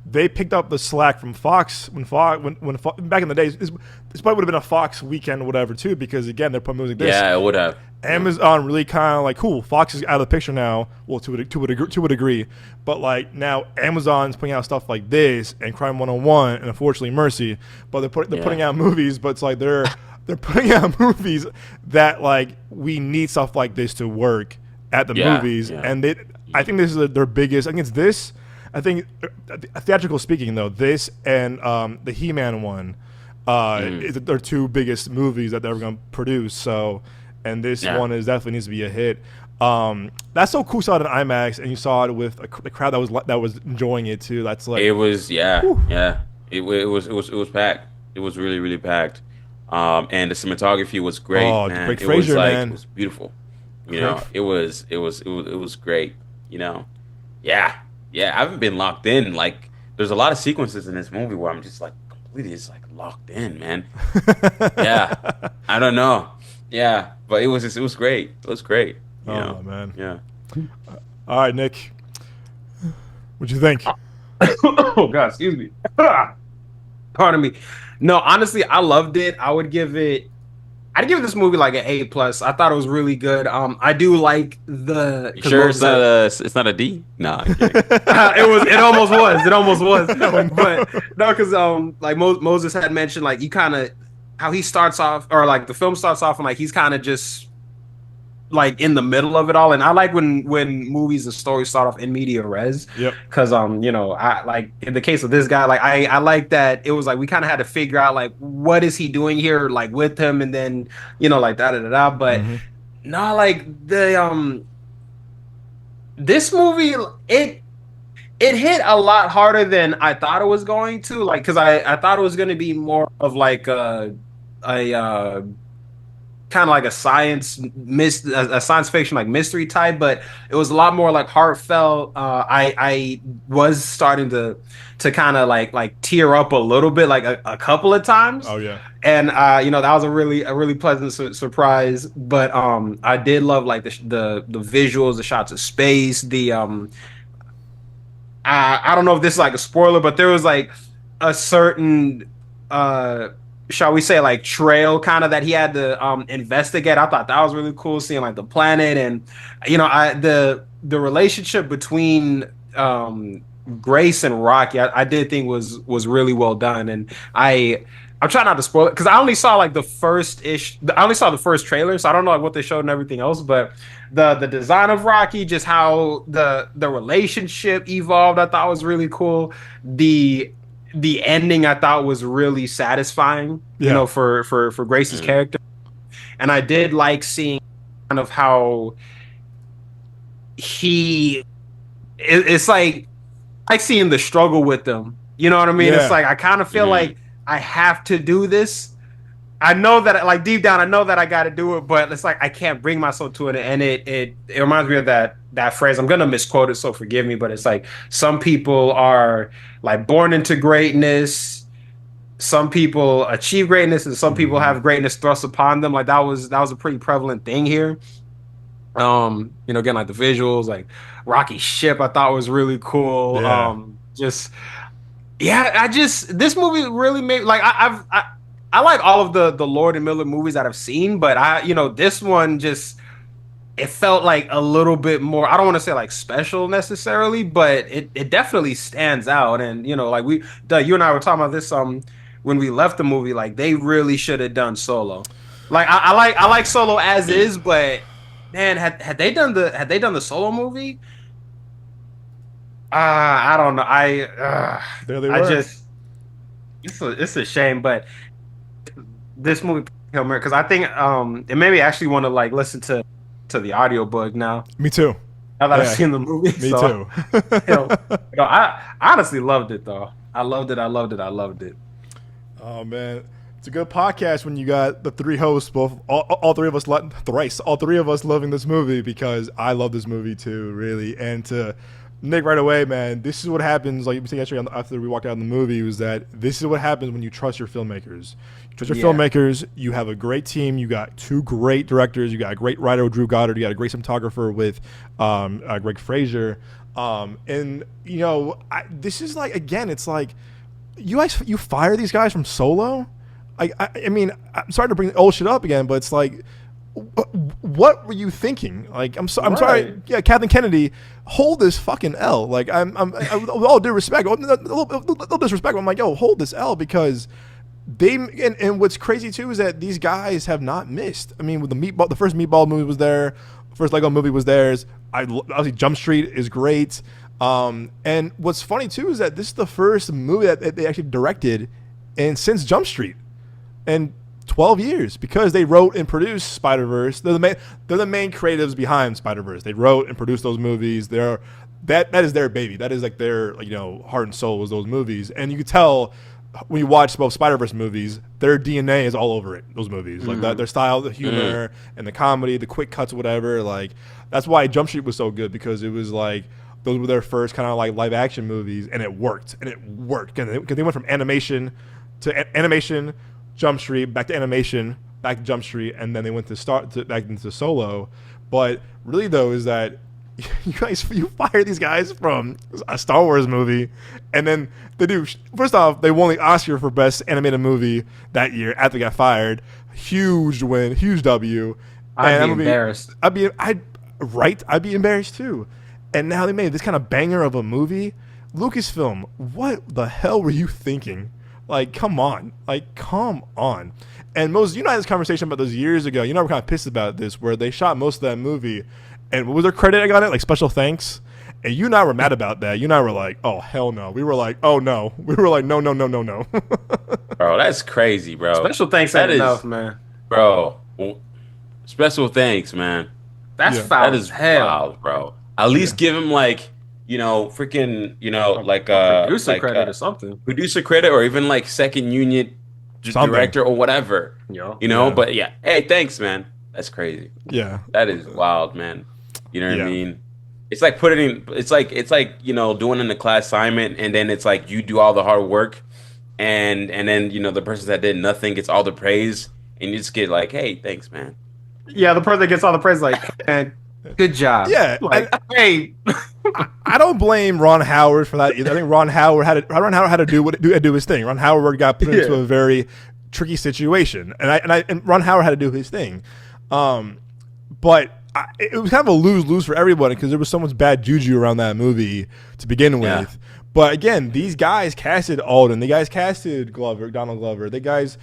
they picked up the slack from Fox when back in the days. This probably would have been a Fox weekend, whatever, too. Because again, they're putting movies like this. Yeah, it would have. Amazon really kind of like, cool. Fox is out of the picture now. Well, to a degree, but like now Amazon's putting out stuff like this and Crime 101 and Unfortunately Mercy. But they're putting out movies, but it's like they're putting out movies that like we need stuff like this to work at the movies, and I think this is their biggest. I think it's this. I think theatrical speaking though, this and the He-Man one is their two biggest movies that they're going to produce. So. And this one definitely needs to be a hit. That's so cool. You saw it in IMAX, and you saw it with the crowd that was enjoying it too. That's like it was, yeah. It was packed. It was really really packed. And the cinematography was great. Oh, man. Craig Fraser, man. It was beautiful. It was great. Yeah. I haven't been locked in. Like, there's a lot of sequences in this movie where I'm just like completely just like locked in, man. Yeah, I don't know. Yeah, but it was great. It was great. Man. Yeah. All right, Nick. What'd you think? Oh God, excuse me. Pardon me. No, honestly, I loved it. I'd give this movie like an A+. I thought it was really good. I do like the. You sure it's not a D? No, it almost was. But no, because like Moses had mentioned, like you kind of how he starts off, or like the film starts off, and like he's kind of just like in the middle of it all. And I like when movies and stories start off in media res. Yep. Because I like in the case of this guy, like I like that it was like we kind of had to figure out like what is he doing here, like with him, and then like da. But no, like the this movie it hit a lot harder than I thought it was going to. Like, because I thought it was going to be more of like a kind of like a science fiction like mystery type, but it was a lot more like heartfelt. I was starting to kind of like tear up a little bit, like a couple of times. Oh yeah. And that was a really pleasant surprise. But I did love like the visuals, the shots of space, I don't know if this is like a spoiler, but there was like a certain shall we say like trail kind of that he had to investigate. I thought that was really cool seeing like the planet, and I the relationship between Grace and Rocky, I did think was really well done. And I'm trying not to spoil it because I only saw like I only saw the first trailer, so I don't know like what they showed and everything else. But the design of Rocky, just how the relationship evolved, I thought was really cool. The ending I thought was really satisfying, for Grace's character. And I did like seeing kind of how it's like seeing the struggle with them. You know what I mean? Yeah. It's like I kind of feel like I have to do this. I know that, like, deep down, I know that I got to do it, but it's like I can't bring myself to it. And it reminds me of that phrase. I'm gonna misquote it, so forgive me. But it's like some people are like born into greatness. Some people achieve greatness, and some people have greatness thrust upon them. Like that was a pretty prevalent thing here. Again, like the visuals, like Rocky's ship, I thought was really cool. Yeah. This movie really made like I like all of the Lord and Miller movies that I've seen, but this one just, it felt like a little bit more, I don't want to say like special necessarily, but it definitely stands out. And like you and I were talking about this when we left the movie, like they really should have done Solo. Like I like Solo as is, but man, had they done the Solo movie, I don't know. There they were. It's a shame, but this movie, because I think it made me actually want to like listen to the audiobook now. Me too. Now that I've seen the movie. Me too. I honestly loved it though. I loved it. Oh man, it's a good podcast when you got the three hosts, all three of us, all three of us loving this movie, because I love this movie too, really. And to Nick, right away, man, this is what happens. Like you said yesterday after we walked out of the movie, was that this is what happens when you trust your filmmakers. You trust your filmmakers. You have a great team. You got two great directors. You got a great writer with Drew Goddard. You got a great cinematographer with Greg Fraser. And this is like, again, it's like you fire these guys from Solo. I mean, I'm sorry to bring the old shit up again, but it's like, what were you thinking? Like, I'm sorry. Yeah, Kathleen Kennedy, hold this fucking L. Like, I'm with all due respect, a little disrespect. I'm like, yo, hold this L, because and what's crazy too is that these guys have not missed. I mean, with the first Meatball movie was there, first Lego movie was theirs. Obviously, Jump Street is great. And what's funny too is that this is the first movie that they actually directed, and since Jump Street, and 12 years, because they wrote and produced Spider-Verse. They're the main creatives behind Spider-Verse. They wrote and produced those movies. That is their baby. That is like their heart and soul was those movies. And you could tell when you watch both Spider-Verse movies, their DNA is all over it. Those movies, like that, their style, the humor and the comedy, the quick cuts, whatever. Like that's why Jump Street was so good, because it was like those were their first kind of like live action movies, and it worked. And they went from animation to animation. Jump Street, back to animation, back to Jump Street, and then they went back into Solo. But really, though, is that you fire these guys from a Star Wars movie, and then they do. First off, they won the Oscar for Best Animated Movie that year after they got fired. Huge win, huge W. I'd be embarrassed. I'd be embarrassed too. And now they made this kind of banger of a movie. Lucasfilm, what the hell were you thinking? Like, come on. And Moses, you and I had this conversation about those years ago. You know, we're kind of pissed about this, where they shot most of that movie. And what was their credit on it? Like, special thanks. And you and I were mad about that. You and I were like, oh, hell no. We were like, oh, no. We were like, no. Bro, that's crazy, bro. Special thanks ain't enough, man. Bro, special thanks, man. That's foul. That is foul, bro. At least give him, like, freaking, like producer credit or something. Producer credit, or even like second unit director or whatever. You know, but yeah, hey, thanks, man. That's crazy. Yeah, that is wild, man. You know what I mean? It's like putting it's like doing an class assignment, and then it's like you do all the hard work, and then the person that did nothing gets all the praise, and you just get like, hey, thanks, man. Yeah, the person that gets all the praise, like, man, good job. Yeah, like, hey. I don't blame Ron Howard for that either. I think Ron Howard had to do his thing. Ron Howard got put into a very tricky situation, and Ron Howard had to do his thing. But it was kind of a lose-lose for everybody because there was so much bad juju around that movie to begin with. Yeah. But again, these guys casted Alden. The guys casted Donald Glover. The guys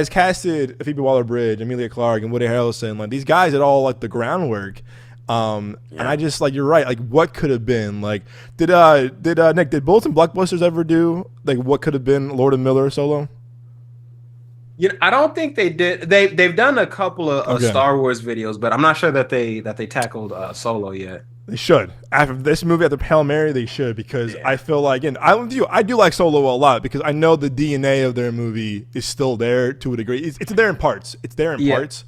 casted Phoebe Waller-Bridge, Emilia Clarke, and Woody Harrelson. Like, these guys did all like the groundwork. And I just, like, you're right. Like, what could have been? Like, did Nick, did Bulletin Blockbusters ever do like what could have been Lord and Miller solo? I don't think they did. They've done a couple of Star Wars videos, but I'm not sure that they tackled Solo yet. They should. After this movie, after Hail Mary, they should, because I feel like, and I do like Solo a lot because I know the DNA of their movie is still there to a degree. It's there in parts. It's there in parts.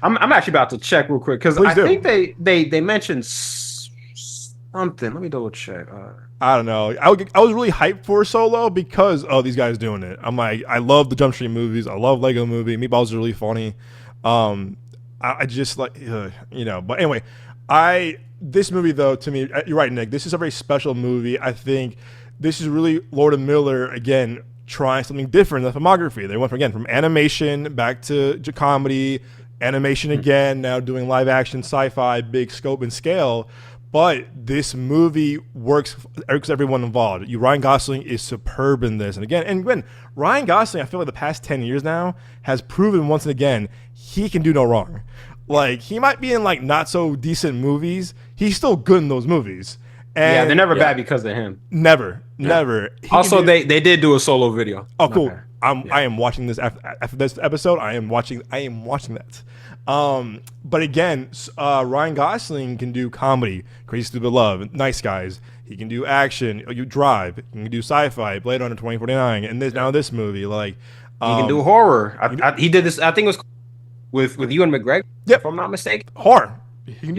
I'm actually about to check real quick because I think they mentioned something. Let me double check. I don't know. I was really hyped for Solo because of these guys doing it. I'm like, I love the Jump Street movies. I love Lego Movie. Meatballs are really funny. I just like, But anyway, this movie, though, to me, you're right, Nick. This is a very special movie. I think this is really Lord and Miller, again, trying something different in the filmography. They went from animation back to comedy, animation again, now doing live action, sci-fi, big scope and scale. But this movie works because everyone involved. Ryan Gosling is superb in this. And again, Ryan Gosling, I feel like the past 10 years now, has proven once and again he can do no wrong. Like, he might be in, like, not so decent movies. He's still good in those movies. And they're never bad because of him. Never. Also, they did do a solo video. Oh, cool. I am watching this after this episode. I am watching that. But again, Ryan Gosling can do comedy, Crazy Stupid Love, Nice Guys. He can do action. You Drive. He can do sci-fi, Blade Runner 2049, and this movie. Like, he can do horror. He did this. I think it was with Ewan McGregor. Yep. If I'm not mistaken. Horror. He can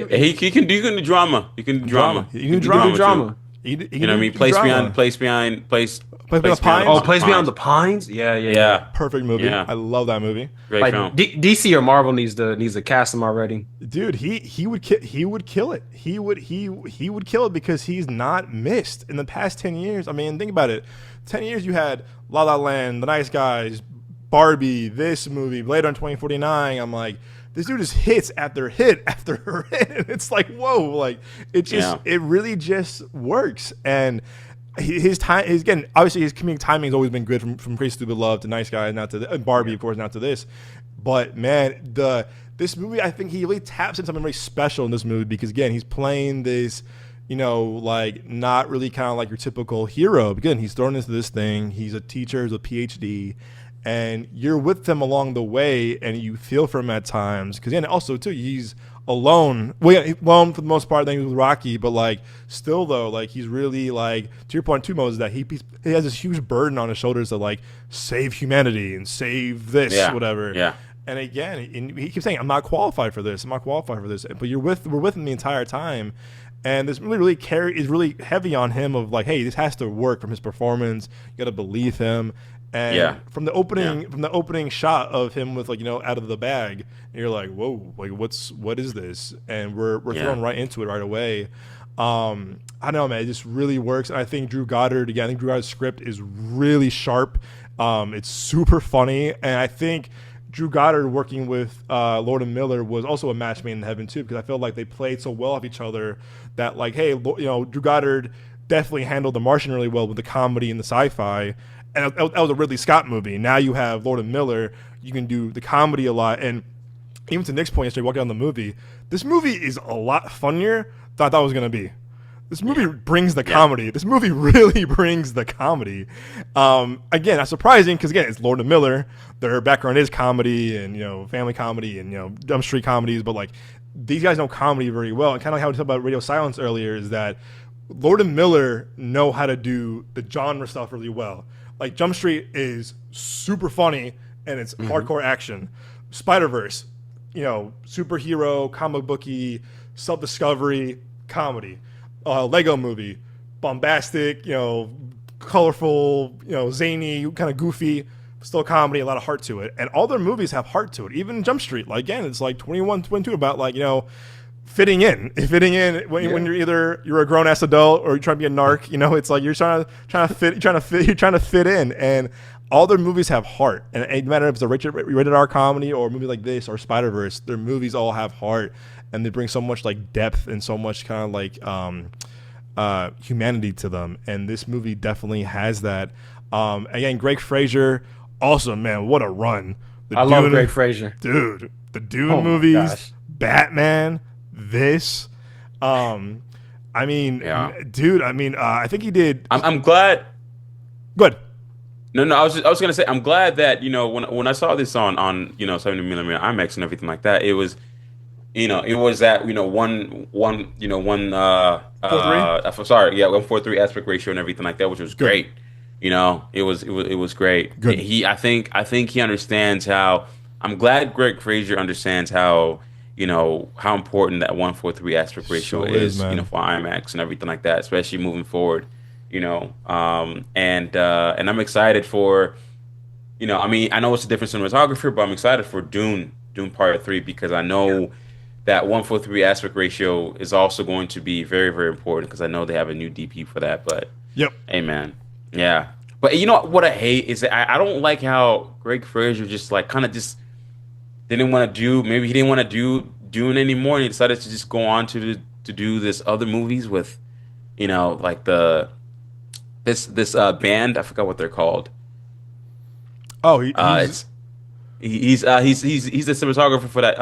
do drama. He can do drama. He can do drama. You know what I mean? Place Beyond the Pines. Oh, Place Beyond the Pines. Yeah. Perfect movie. Yeah. I love that movie. Great film. DC or Marvel needs to cast him already. Dude, he would kill it. He would kill it because he's not missed in the past 10 years. I mean, think about it. 10 years you had La La Land, The Nice Guys, Barbie, this movie, Blade Runner 2049. I'm like, this dude just hits after hit after hit. It's like, whoa, like it really just works. And his obviously his comedic timing has always been good from Crazy Stupid Love to Nice Guy, not to Barbie, of course, not to this. But man, this movie, I think he really taps into something very special in this movie because again, he's playing this, like not really kind of like your typical hero. Again, he's thrown into this thing. He's a teacher, he's a PhD. And you're with him along the way, and you feel for him at times. Because, and also, too, he's alone. Well, yeah, alone for the most part, then he was with Rocky. But, like, still, though, like, he's really, like, to your point, too, Mo, is that he has this huge burden on his shoulders to, like, save humanity and save this, whatever. Yeah. And, again, he keeps saying, I'm not qualified for this. But we're with him the entire time. And this really is really heavy on him of, like, hey, this has to work from his performance. You got to believe him. And from the opening shot of him with, like, out of the bag, and you're like, whoa, like what is this? And we're thrown right into it right away. I don't know, man, it just really works. And I think Drew Goddard's script is really sharp. It's super funny, and I think Drew Goddard working with Lord and Miller was also a match made in heaven too, because I feel like they played so well off each other that, like, hey, Drew Goddard definitely handled The Martian really well with the comedy and the sci-fi. And that was a Ridley Scott movie. Now you have Lord and Miller. You can do the comedy a lot. And even to Nick's point yesterday, walking down the movie, this movie is a lot funnier than I thought it was going to be. This movie brings the comedy. This movie really brings the comedy. Again, that's surprising because, again, it's Lord and Miller. Their background is comedy and, family comedy and, Jump Street comedies. But, like, these guys know comedy very well. And kind of like how we talked about Radio Silence earlier is that Lord and Miller know how to do the genre stuff really well. Like, Jump Street is super funny and it's hardcore action. Spider-Verse, superhero, comic booky, self-discovery, comedy. Lego movie, bombastic, colorful, zany, kind of goofy, still comedy, a lot of heart to it. And all their movies have heart to it. Even Jump Street, again, it's 21, 22 about fitting in when you're a grown ass adult or you're trying to be a narc. It's you're trying to fit in. And all their movies have heart. And it doesn't matter if it's a rated R comedy or a movie like this or Spider-Verse, their movies all have heart. And they bring so much depth and so much kind of humanity to them. And this movie definitely has that. Again, Greg Fraser, awesome, man. What a run. I love Greg Fraser. Dude, the Dune movies, Batman, this. Dude, I think he did. I'm glad. Good. No, I was gonna say I'm glad that when I saw this on 70mm IMAX and everything like that, it was it was that 1:43 aspect ratio and everything like that, which was great. It was great. Good. I think he understands how. I'm glad Greg Fraser understands how how important that 1:43 aspect ratio is for IMAX and everything like that, especially moving forward. And I'm excited for, I know it's a different cinematographer, but I'm excited for Dune Part 3 because I know that 1:43 aspect ratio is also going to be very, very important because I know they have a new DP for that. But hey, man, yeah. But what I hate is that I don't like how Greg Fraser just didn't want to do. Maybe he didn't want to do Dune anymore, and he decided to just go on to do this other movies with, this band. I forgot what they're called. Oh, he's the cinematographer for that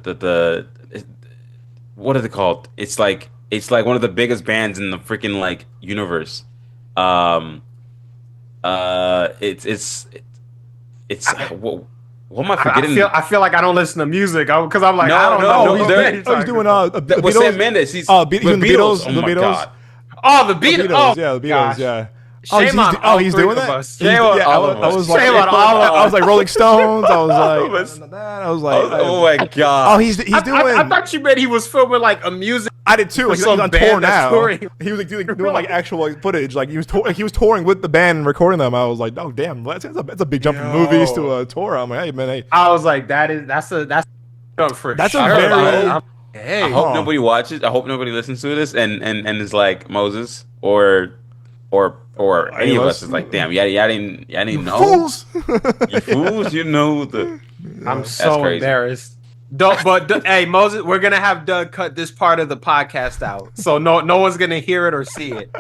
the what is it called? It's like one of the biggest bands in the freaking universe. It's what am I forgetting? I feel like I don't listen to music because I'm I don't know. He's doing the Beatles. Sam Mendes. He's the Beatles. Oh my God. Oh, the Beatles. Oh, yeah, the Beatles. Yeah. Shame on all he's three doing of that. us. I was like Rolling Stones. I was like, oh my God. Oh, he's doing. I thought you meant he was filming a music. I did too. He's on tour now. He was doing actual footage. He was touring with the band and recording them. I was like, oh damn, that's a big jump from movies to a tour. I'm like, hey man, hey. I was like, that's a for that's sure. A very. Hey, I hope nobody watches. I hope nobody listens to this and is like Moses or any of us is like, damn, y'all didn't know. Fools. You fools, I'm so embarrassed. Hey, Moses, we're gonna have Doug cut this part of the podcast out, so no one's gonna hear it or see it.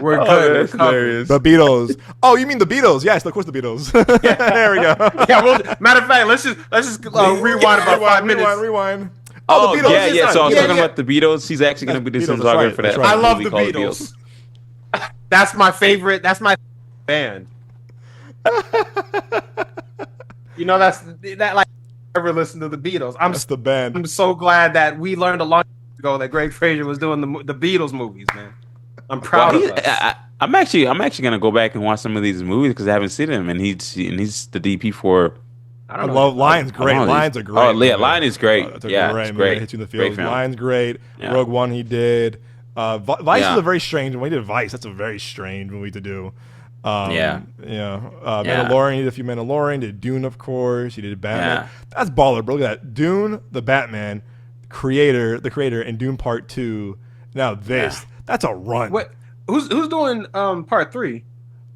We're good. The Beatles. Oh, you mean the Beatles? Yes, of course, the Beatles. There we go. Yeah. Matter of fact, let's just rewind about 5 minutes. Rewind. Oh, the Beatles. Yeah. So I was talking about the Beatles. He's actually gonna be the cinematographer for that. I love the Beatles. That's my favorite. That's my band. That's ever listen to the Beatles. That's the band. I'm so glad that we learned a long time ago that Greg Fraser was doing the Beatles movies, man. I'm proud of us. I'm actually gonna go back and watch some of these movies because I haven't seen him, and he's the DP for. I love Lion's great. Lions are great. Oh, yeah, Lion is great. It's great. Hits you in the field. Lion's great. Yeah. Rogue One he did. Vice is a very strange one. He did Vice. That's a very strange movie to do. Mandalorian. He did a few Mandalorian. Did Dune, of course. He did Batman. Yeah. That's baller, bro. Look at that. Dune, the Batman, the creator, and Dune Part 2. Now this. Yeah. That's a run. What? Who's doing Part 3?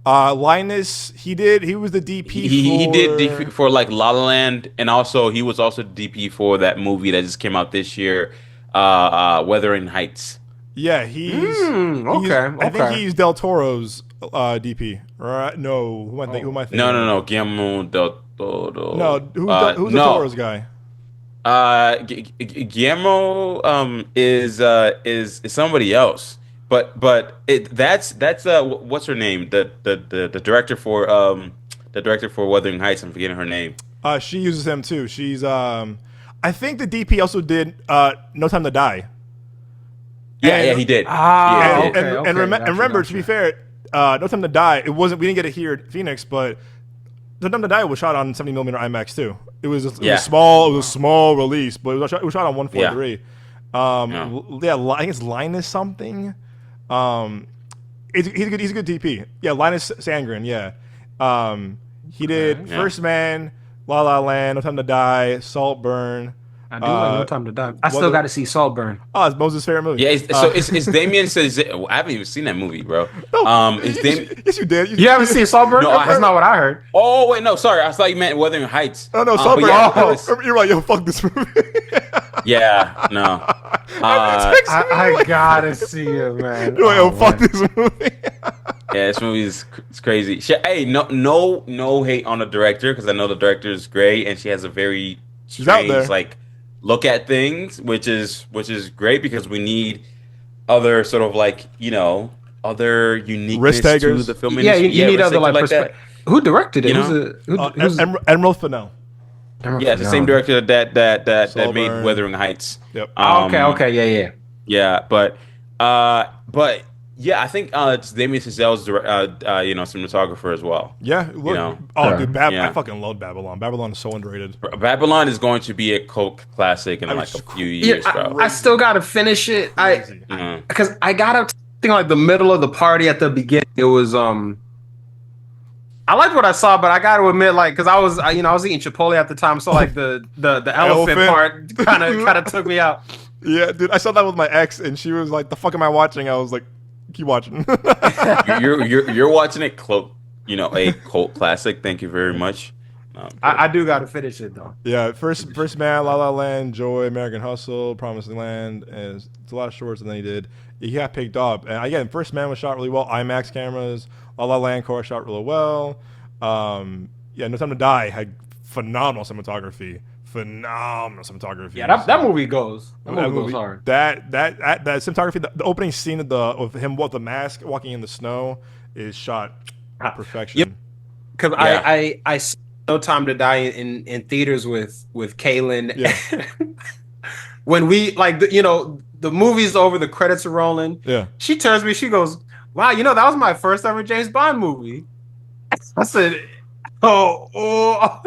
Linus, he was the DP he did DP for La La Land, and also he was also the DP for that movie that just came out this year, Wuthering Heights. Yeah, he's okay. I think he's Del Toro's DP, right? No, who am I thinking? No, Guillermo del Toro. No, who's Del Toro's guy? Guillermo is somebody else. But that's what's her name? The director for Wuthering Heights. I'm forgetting her name. She uses him too. She's I think the DP also did No Time to Die. Yeah, he did. And remember, to be fair, No Time to Die. It wasn't. We didn't get it here at Phoenix, but No Time to Die was shot on 70mm IMAX too. It was small. It was a small release, but it was shot on 143. I think it's Linus something. He's a good DP. Yeah, Linus Sandgren. Yeah, he did First Man, La La Land, No Time to Die, Saltburn. I do like No Time to Die. I still got to see Saltburn. Oh, it's Moses' favorite movie. Yeah, it's Damien says. I haven't even seen that movie, bro. Yes, you did. You haven't seen Saltburn? No, that's not what I heard. Oh wait, no, sorry. I thought you meant Wuthering Heights. Oh no, Saltburn. You're right. Yo, fuck this movie. Yeah, no. I gotta see it, man. You're like, yo, fuck this movie. Yeah, this movie is crazy. Hey, no hate on the director, because I know the director is great and she has a very strange look at things, which is great, because we need other sort of other uniqueness to the film industry. You need other perspective. Who directed it? Emerald Fennell. Yeah, it's the same director that made Wuthering Heights. Yep. Okay, yeah, but yeah, I think it's Damien Chazelle's cinematographer as well. Yeah, look, dude, I fucking love Babylon. Babylon is so underrated. Babylon is going to be a cult classic in a few years, bro. I still gotta finish it. Because I gotta think the middle of the party at the beginning. It was I liked what I saw, but I got to admit, because I was eating Chipotle at the time, so the elephant part kind of took me out. Yeah, dude, I saw that with my ex, and she was like, "The fuck am I watching?" I was like, "Keep watching." you're watching a cult classic. Thank you very much. I do got to finish it though. Yeah, first Man, La La Land, Joy, American Hustle, Promising Land, and it's a lot of shorts. And then he got picked up. And again, First Man was shot really well. IMAX cameras. La La Land core shot really well. No Time to Die had phenomenal cinematography. Yeah, that movie goes. That movie goes hard. That cinematography, the opening scene of him with the mask walking in the snow is shot perfection. Yep. Because I saw No Time to Die in theaters with Kaylin. Yeah. When we the movie's over, the credits are rolling. Yeah. She turns to me, she goes, "Wow, that was my first ever James Bond movie." I said, "Oh."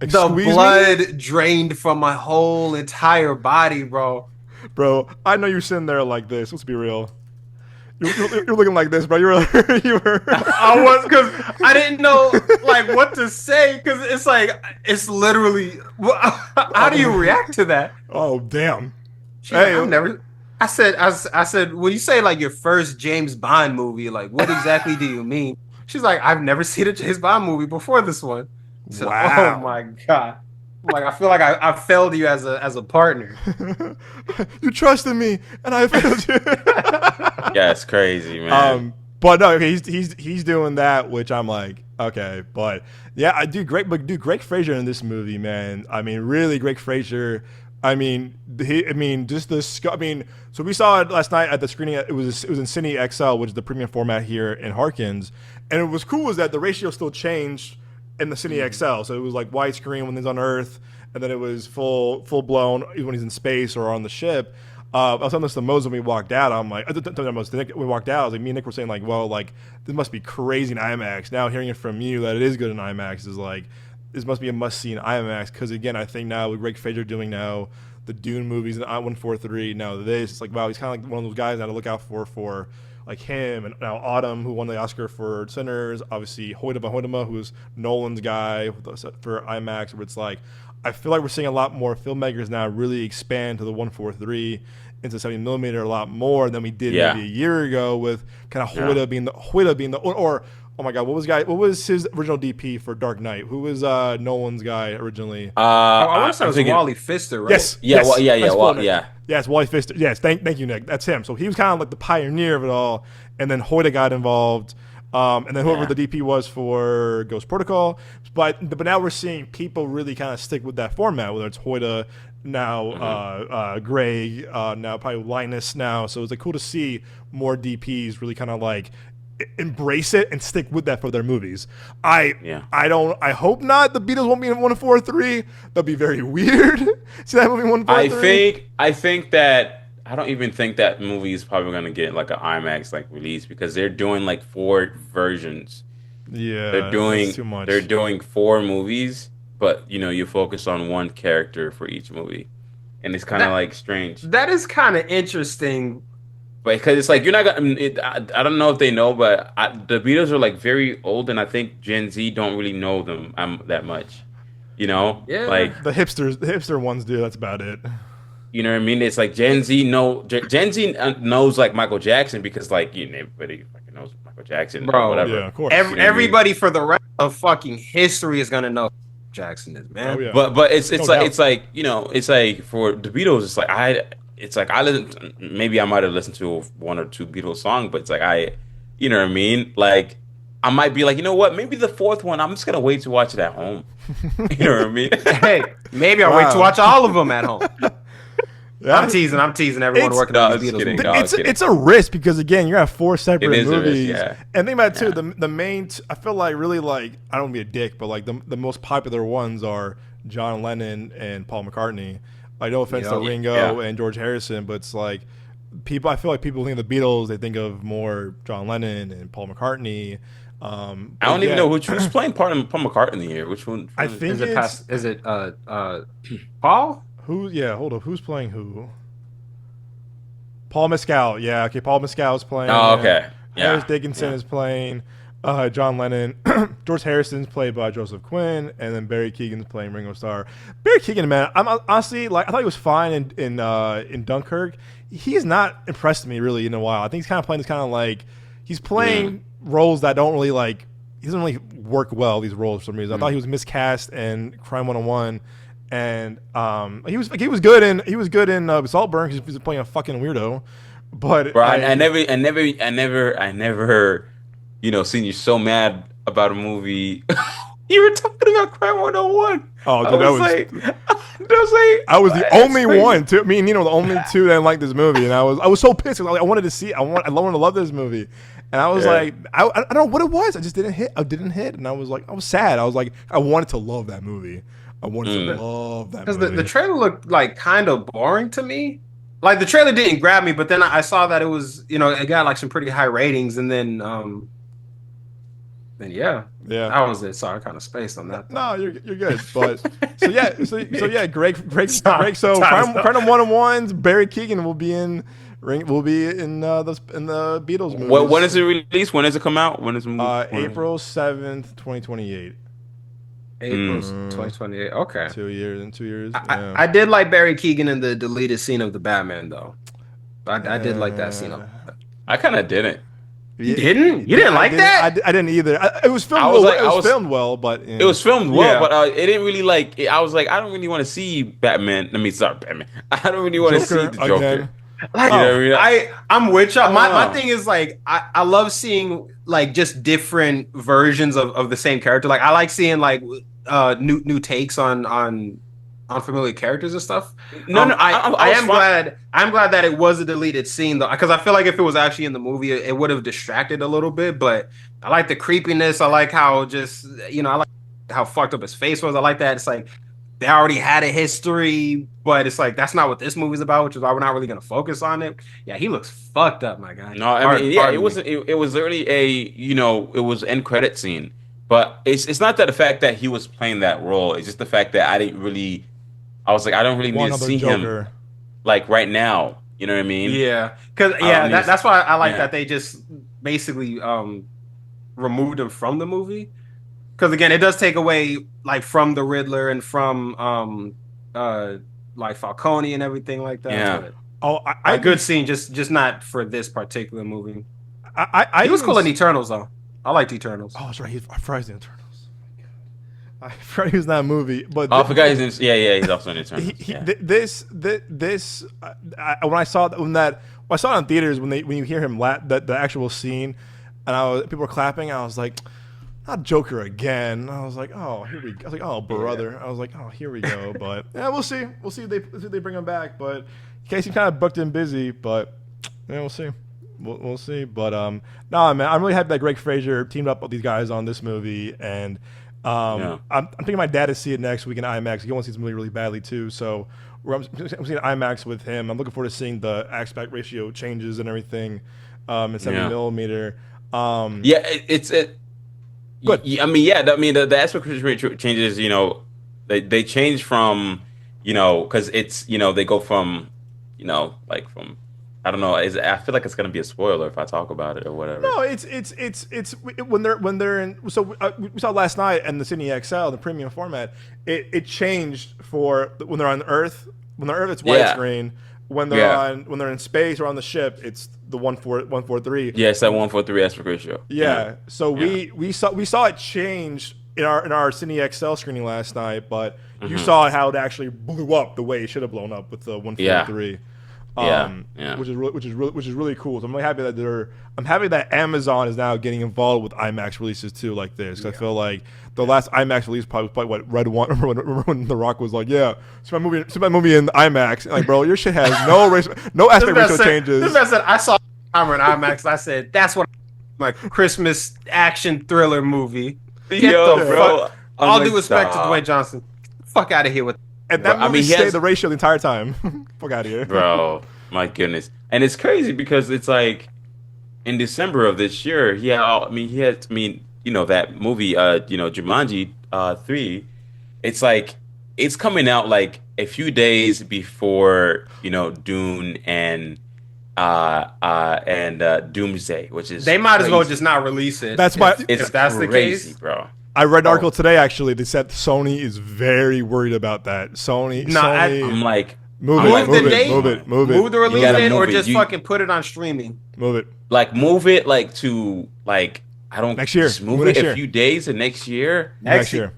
The blood drained from my whole entire body, bro. Bro, I know you're sitting there like this. Let's be real. You're looking like this, bro. You were. I was, because I didn't know what to say, because it's literally. How do you react to that? Oh damn! I said when you say your first James Bond movie, what exactly do you mean? She's like, "I've never seen a James Bond movie before this one." So, wow! Oh my god! I feel like I failed you as a partner. You trusted me, and I failed you. Yeah, it's crazy, man. But no, okay, he's doing that, which I'm like, okay, but yeah, I do great. But dude, Greg Fraser in this movie, man. I mean, really, Greg Fraser. So we saw it last night at the screening. It was in Cine XL, which is the premium format here in Harkins, and it was cool was that the ratio still changed in the Cine XL. So it was widescreen when he's on Earth, and then it was full blown when he's in space or on the ship. I was telling this to Mose when we walked out. I'm like, we walked out. I was like, me and Nick were saying this must be crazy in IMAX. Now hearing it from you that it is good in IMAX is this must be a must see in IMAX. Because again, I think now with Greg Fraser doing now the Dune movies and I-143, now this, it's wow, he's kind of one of those guys that I look out for him, and now Autumn, who won the Oscar for Sinners, obviously Hoytema, who's Nolan's guy for IMAX, where it's I feel like we're seeing a lot more filmmakers now really expand to the 143 into 70mm a lot more than we did maybe a year ago, with kind of Hoyta being the or oh my god, what was his original DP for Dark Knight? Who was Nolan's guy originally? I want to say it was Wally Pfister, right? Yes. Yeah. Yes, Wally Pfister. Yes, thank you, Nick. That's him. So he was kind of the pioneer of it all, and then Hoyta got involved, and then whoever the DP was for Ghost Protocol. But now we're seeing people really kind of stick with that format, whether it's Hoyta, now Greg, now probably Linus now. So it's cool to see more DPs really kind of embrace it and stick with that for their movies. I hope not. The Beatles won't be in 143. That'll be very weird. See that movie in 143. I think that I don't even think that movie is probably gonna get like an IMAX like release because they're doing like four versions. They're Yeah, that's doing too they're much. doing four movies, but you focus on one character for each movie, and it's kind of That like strange. that is kind of interesting. But because it's like you're not gonna. I don't know if they know, but the Beatles are like very old, and I think Gen Z don't really know them that much. Yeah. Like The hipster ones do. That's about it. you know what I mean. It's like Gen Z knows like Michael Jackson because like everybody fucking knows Michael Jackson or Bro, whatever. Yeah, of course. You know what I mean? Everybody for the rest of fucking history is gonna know who Jackson is, Oh man. yeah. But it's No like doubt. it's like for the Beatles, it's like I listen. Maybe I might have listened to one or two Beatles songs, but it's like you know what I mean. Like I might be like, you know what? Maybe the fourth one, I'm just gonna wait to watch it at home. You know what I mean? Hey, maybe I'll wait to Wow. watch all of them at home. Yeah. I'm teasing everyone It's- working No, on I was these Beatles kidding. movies. No, I was It's kidding. it's a risk because again you're gonna have four separate It is a risk, movies, yeah. and think about it too. Yeah. The main I feel like really like I don't want to be a dick, but like the most popular ones are John Lennon and Paul McCartney. Like no offense to Yeah. Ringo Yeah. and George Harrison, but it's like people. I feel like people think of the Beatles, they think of more John Lennon and Paul McCartney. I don't even know who's playing part of Paul McCartney here. Which one? I think Is it it's past? Is it Paul? who. Yeah, hold up. Who's playing who? Paul Mescal. Yeah, okay. Paul Mescal is playing. Oh, okay. Yeah. Harris Dickinson Yeah. is playing John Lennon. George Harrison's played by Joseph Quinn, and then Barry Keegan's playing Ringo Starr. Barry Keegan, man, I'm honestly like I thought he was fine in Dunkirk. He's not impressed me really in a while. I think he's kind of playing this kind of like he's playing roles that don't really like. He doesn't really work well these roles for some reason. I thought he was miscast in Crime 101. And he was good in Saltburn because he was playing a fucking weirdo. But Bro, I never, seen you so mad about a movie. You were talking about Crime 101. Oh, dude, I was the only one. Me and Nino were the only two that didn't like this movie, and I was so pissed. I wanted to see. I wanted to love this movie, and I was like, I don't know what it was. I just didn't hit. And I was like, I was sad. I was like, I wanted to love that movie. I wanted to love that movie. Because the trailer looked like kind of boring to me. Like the trailer didn't grab me, but then I saw that it was, it got like some pretty high ratings, and then yeah, that was it. Sorry, I kind of spaced on that. No, you're good. But so yeah, Greg. So Time Crime 101's Barry Keegan will be in the Beatles movie. When is it released? When does it come out? When is it? April 7th, 2028. April 2028. Okay. 2 years. In 2 years. I did like Barry Keegan in the deleted scene of the Batman though. I did like that scene. I kind of didn't. You didn't? You didn't like that? I didn't either. It was filmed. Filmed well, but it was filmed well, but it didn't really like. I was like, I don't really want to see Batman. Sorry, Batman. I don't really want to see the Joker. Again. Like, I'm with y'all. My thing is like I love seeing like just different versions of the same character. Like I like seeing like new takes on unfamiliar characters and stuff. I'm glad that it was a deleted scene though, because I feel like if it was actually in the movie, it would have distracted a little bit. But I like the creepiness. I like how just I like how fucked up his face was. I like that. It's like they already had a history, but it's like that's not what this movie's about, which is why we're not really gonna focus on it. Yeah, he looks fucked up, my guy. No, I mean, yeah, it wasn't. It was literally it was an end credit scene. But it's not that the fact that he was playing that role. It's just the fact that I was like, I don't really need to see him like right now. You know what I mean? Yeah, because that's why I like that they just basically removed him from the movie. Because again, it does take away like from the Riddler and from like Falcone and everything like that. Yeah. But, a good scene, just not for this particular movie. He was cool in Eternals though. I liked Eternals. Oh, that's right. I forgot he's in Eternals. I forgot he was in that movie. But I forgot he's in. Yeah, he's also in Eternals. When I saw that I saw it in theaters when you hear him the actual scene, and people were clapping. I was like, not Joker again. I was like, oh, here we go. I was like, oh, brother. Yeah. I was like, oh, here we go. But yeah, we'll see. We'll see if they bring him back. But Casey kind of booked and busy. But yeah, we'll see. We'll see. But no, man, I'm really happy that Greg Fraser teamed up with these guys on this movie, and I'm taking my dad to see it next week in IMAX. He wants to see this movie really badly too, so I'm seeing IMAX with him. I'm looking forward to seeing the aspect ratio changes and everything in 70 millimeter. It's good. I mean, the aspect ratio changes. They change from, because it's they go from, like from. I don't know. I feel like it's gonna be a spoiler if I talk about it or whatever. No, it's when they're in. So we saw last night in the Cine XL, the premium format. It changed for when they're on Earth. When they're Earth, it's widescreen. When they're in space or on the ship, it's the 1:43. Yeah, it's that 1:43 aspect ratio. Yeah. So we saw it change in our Cine XL screening last night, but you saw how it actually blew up the way it should have blown up with the 1:43. Which is really cool. So I'm really happy that I'm happy that Amazon is now getting involved with IMAX releases too, like this. I feel like the last IMAX release probably was what Red One. Remember when The Rock was like, "Yeah, see my movie in IMAX." Like, bro, your shit has no aspect ratio changes. This man said, I saw Hammer in IMAX. And I said, that's what my Christmas action thriller movie. Bro. All due respect to Dwayne Johnson. Get the fuck out of here with. And that movie stayed the ratio the entire time. Fuck out of here. Bro, my goodness. And it's crazy because it's like in December of this year, that movie, Jumanji 3, it's like it's coming out like a few days before, Dune and Doomsday, which is they might as well just not release it. That's if that's the case, bro. I read an article today, actually. They said Sony is very worried about that. Sony. I'm like, move it. Move the release date, or just fucking put it on streaming. Move it. Like, move it to I don't next year. Just move it a few days of next year. Next year,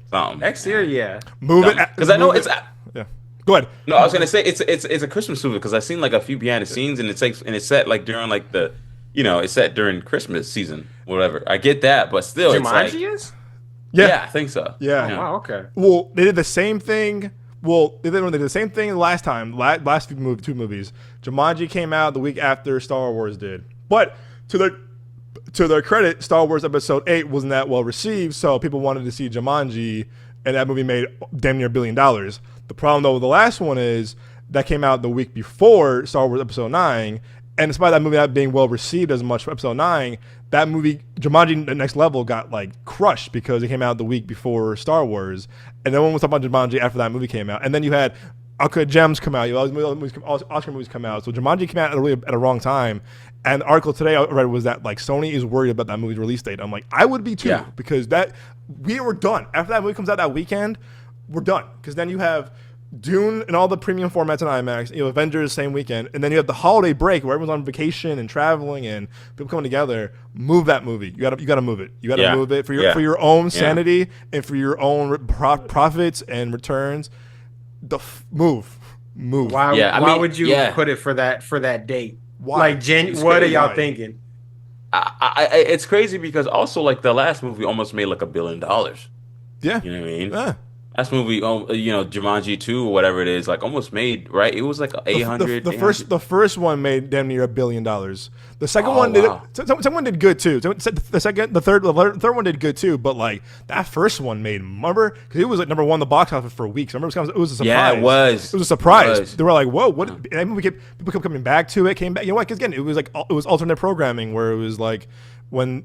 yeah. Move it because I know it's. Yeah. Go ahead. No, I was gonna say it's a Christmas movie because I've seen like a few behind the scenes and it's set like during like the, it's set during Christmas season, whatever. I get that, but still, Jumanji is. Yeah, I think so. Yeah. Oh, wow, okay. Well, they did the same thing. They did the same thing last time. Last two movies. Jumanji came out the week after Star Wars did. But to their credit, Star Wars Episode 8 wasn't that well received, so people wanted to see Jumanji, and that movie made damn near $1 billion. The problem, though, with the last one is that came out the week before Star Wars Episode 9, and despite that movie not being well received as much for Episode 9, that movie, Jumanji The Next Level, got like crushed because it came out the week before Star Wars, and no one was talking about Jumanji after that movie came out. And then you had Uncut Gems come out, you had all Oscar movies come out, so Jumanji came out at a wrong time. And the article today I read was that like Sony is worried about that movie's release date. I'm like, I would be too, because we were done after that movie comes out that weekend. We're done because then you have Dune and all the premium formats in IMAX, Avengers same weekend, and then you have the holiday break where everyone's on vacation and traveling and people coming together. Move that movie. You gotta move it. You gotta move it for your own sanity and for your own profits and returns. Move. Why would you put it for that date? Why? Like, what are y'all thinking? It's crazy because also like the last movie almost made like $1 billion. Yeah, you know what I mean. Yeah. Last movie, Jumanji 2 or whatever it is, like almost made, right? It was like 800. The first one made damn near $1 billion. The second one did. Second one did good too. The third one did good too. But like that first one made, remember? Because it was like number one in the box office for weeks. I remember it was a surprise. Yeah, it was. It was a surprise. They were like, "Whoa, what?" And then people kept coming back to it. Came back. You know what? Because again, it was alternate programming where it was like when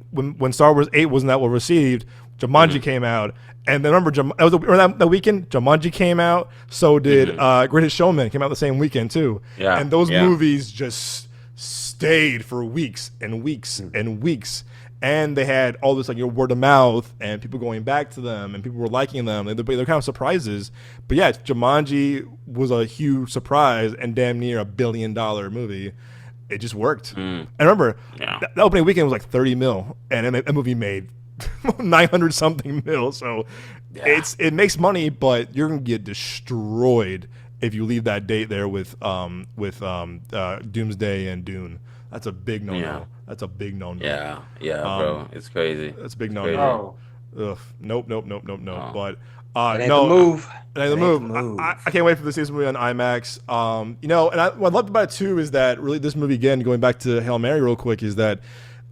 Star Wars 8 wasn't that well received, Jumanji came out. And then remember, that weekend, Jumanji came out. So did Greatest Showman, came out the same weekend too. Yeah, and those movies just stayed for weeks and weeks and weeks. And they had all this like word of mouth and people going back to them and people were liking them. They're kind of surprises. But yeah, Jumanji was a huge surprise and damn near $1 billion movie. It just worked. And remember, that opening weekend was like 30 mil, and that movie made 900 something mil. So it makes money, but you're gonna get destroyed if you leave that date there with Doomsday and Dune. That's a big no-no. Yeah. That's a big no-no. Yeah, bro, it's crazy. That's a big no-no. Ugh. Nope. Oh. But it ain't the move. It ain't the move. I can't wait for to see this movie on IMAX. And what I loved about it too is that really this movie, again, going back to Hail Mary real quick, is that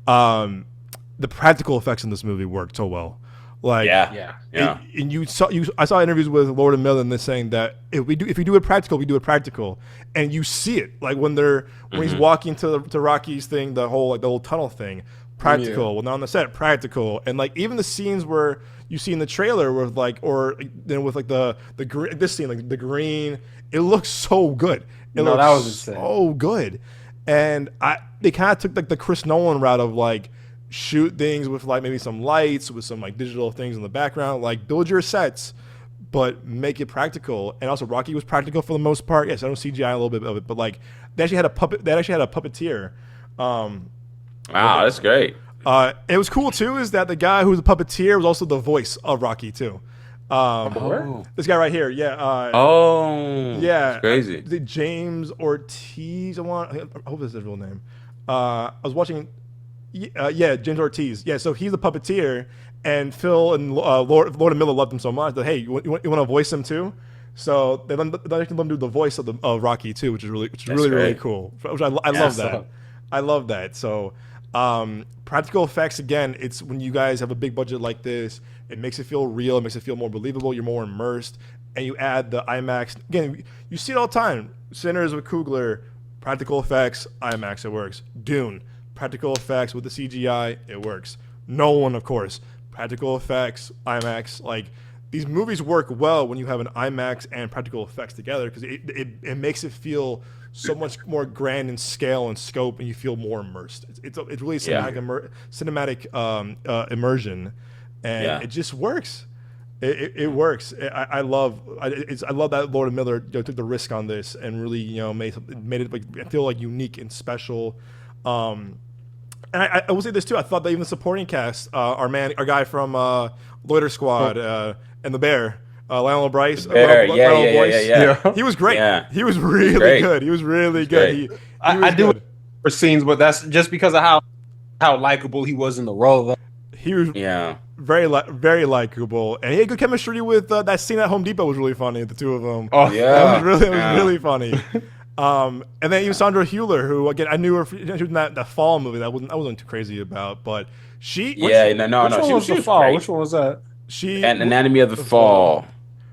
the practical effects in this movie worked so well. Like, yeah. And I saw interviews with Lord and Miller and they're saying that if we do it practical, we do it practical, and you see it like when he's walking to Rocky's thing, the whole tunnel thing, practical. When they're on the set, practical, and like even the scenes where you see in the trailer with like the green, this scene, like the green, it looks so good. That was insane. So good, and they kind of took like the Chris Nolan route of like, shoot things with like maybe some lights, with some like digital things in the background, like build your sets, but make it practical. And also Rocky was practical for the most part. Yes, I don't CGI a little bit of it, but like they actually had a puppeteer. Wow, that's great. It was cool too, is that the guy who was the puppeteer was also the voice of Rocky too. This guy right here, yeah. Yeah, it's crazy. James Ortiz. I hope that's his real name. I was watching. James Ortiz. Yeah, so he's the puppeteer, and Phil and Lord and Miller loved him so much that, hey, you want to voice him too? So they let him do the voice of Rocky too, which is really cool. Which I love that. I love that. So practical effects, again, it's when you guys have a big budget like this, it makes it feel real, it makes it feel more believable, you're more immersed, and you add the IMAX. Again, you see it all the time. Sinners with Coogler, practical effects, IMAX, it works. Dune, practical effects with the CGI, it works. Nolan, of course, practical effects, IMAX. Like, these movies work well when you have an IMAX and practical effects together, because it makes it feel so much more grand in scale and scope, and you feel more immersed. It's really cinematic immersion, and it just works. It works. I love that Lord and Miller took the risk on this and really made it like feel like unique and special. And I will say this too. I thought that even the supporting cast, our guy from Loiter Squad and the Bear, Lionel Bryce. Yeah. He was great. Yeah. He was really good. He was really good. I do for scenes, but that's just because of how likable he was in the role. Though. He was very likable, and he had good chemistry with that scene at Home Depot. Was really funny. The two of them. Oh yeah, it was really funny. And then even Sandra Hüller, who again I knew her. She was in that Fall movie that I wasn't too crazy about, but she. Which one was the Fall? Great. Which one was that? And Anatomy of the Fall.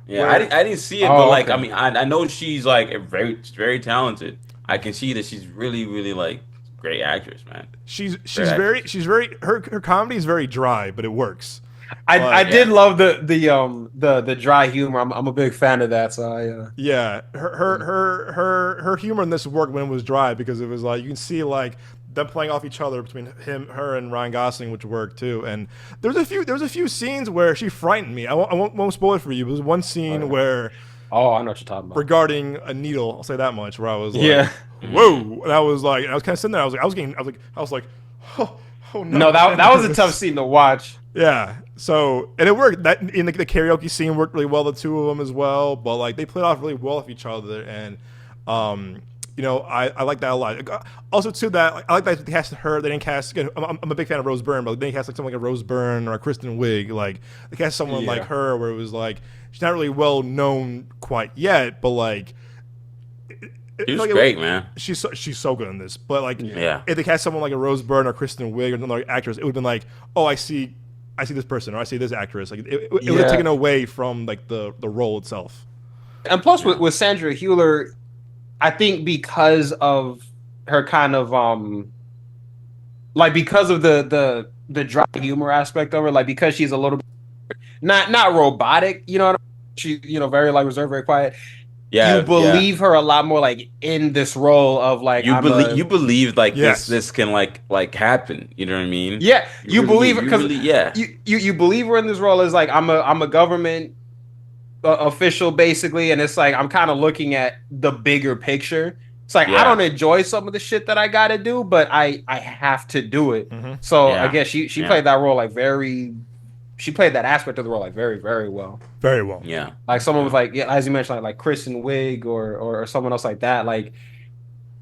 Yeah, I didn't see it, but like, okay. I mean, I know she's like very talented. I can see that she's really like great actress, man. She's very her comedy is very dry, but it works. I did love the dry humor. I'm a big fan of that. So her humor in this worked when it was dry, because it was like you can see like them playing off each other between her and Ryan Gosling, which worked too. And there was a few scenes where she frightened me. I won't spoil it for you. There was one scene where I know what you're talking about, regarding a needle. I'll say that much. Where I was like, whoa, and I was kind of sitting there. I was like, oh no. No, that was a tough scene to watch. Yeah. So, and it worked. That in the karaoke scene worked really well. The two of them as well, but like they played off really well with each other, and I like that a lot. Also, too, that I like that they cast her. They didn't cast. Again, I'm a big fan of Rose Byrne, but they didn't cast like someone like a Rose Byrne or a Kristen Wiig. Like they cast someone like her, where it was like she's not really well known quite yet, but like she's great, man. She's so good in this. But like, if they cast someone like a Rose Byrne or Kristen Wiig or another actress, it would have been like, oh, I see this person, or I see this actress. Like it would have taken away from like the role itself. And plus, with Sandra Hüller, I think because of her kind of because of the dry humor aspect of her, like because she's a little bit not robotic, she very like reserved, very quiet. Yeah, you believe her a lot more like in this role of like you believe like this can like happen. You know what I mean? Yeah, you believe her because you believe her in this role as like I'm a government official basically, and it's like I'm kind of looking at the bigger picture. It's like I don't enjoy some of the shit that I got to do, but I have to do it. Mm-hmm. So I guess she played that role like she played that aspect of the role like very, very well. Very well. Yeah. Like someone with like as you mentioned like Kristen Wiig or someone else like that, like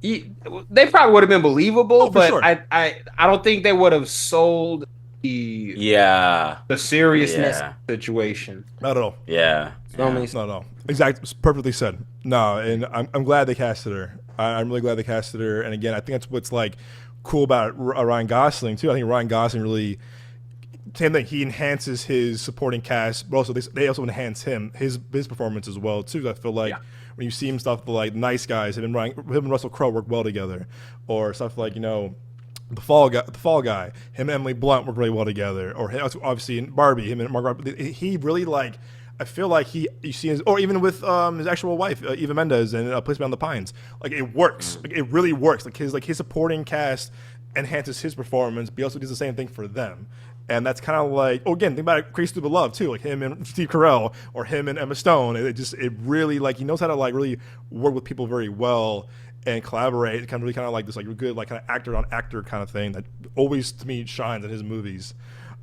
they probably would have been believable, but sure. I don't think they would have sold the seriousness situation. Not at all. Yeah. Not at all. Exactly. Perfectly said. No, and I'm glad they casted her. I'm really glad they casted her. And again, I think that's what's like cool about Ryan Gosling too. I think Ryan Gosling really same thing. He enhances his supporting cast, but also they also enhance his performance as well too. I feel like when you see him stuff like Nice Guys, him and Russell Crowe work well together, or stuff like the Fall Guy, him and Emily Blunt work really well together, or obviously in Barbie, him and Margot Robbie. He really like. I feel like you see his, or even with his actual wife, Eva Mendes, and Place Beyond the Pines. Like it works. Like it really works. Like his supporting cast enhances his performance, but he also does the same thing for them. And that's kind of like, again, think about Crazy Stupid Love too, like him and Steve Carell or him and Emma Stone. It really like he knows how to like really work with people very well and collaborate. Kind of like this like good like kind of actor on actor kind of thing that always to me shines in his movies.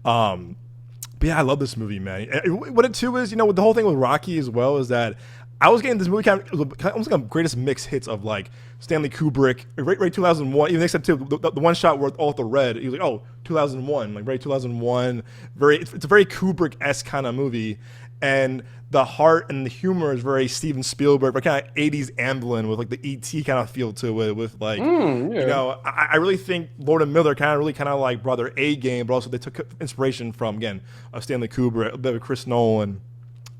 But yeah, I love this movie, man. What it too is, with the whole thing with Rocky as well, is that I was getting this movie kind of almost like a greatest mix hits of like Stanley Kubrick, right 2001, even except too the one shot where all the red, he was like, 2001, like right 2001. It's a very Kubrick-esque kind of movie, and the heart and the humor is very Steven Spielberg, but kind of 80s Amblin with like the E.T. kind of feel to it. With like, I really think Lord and Miller kind of like brought their A game, but also they took inspiration from Stanley Kubrick, a bit of Chris Nolan,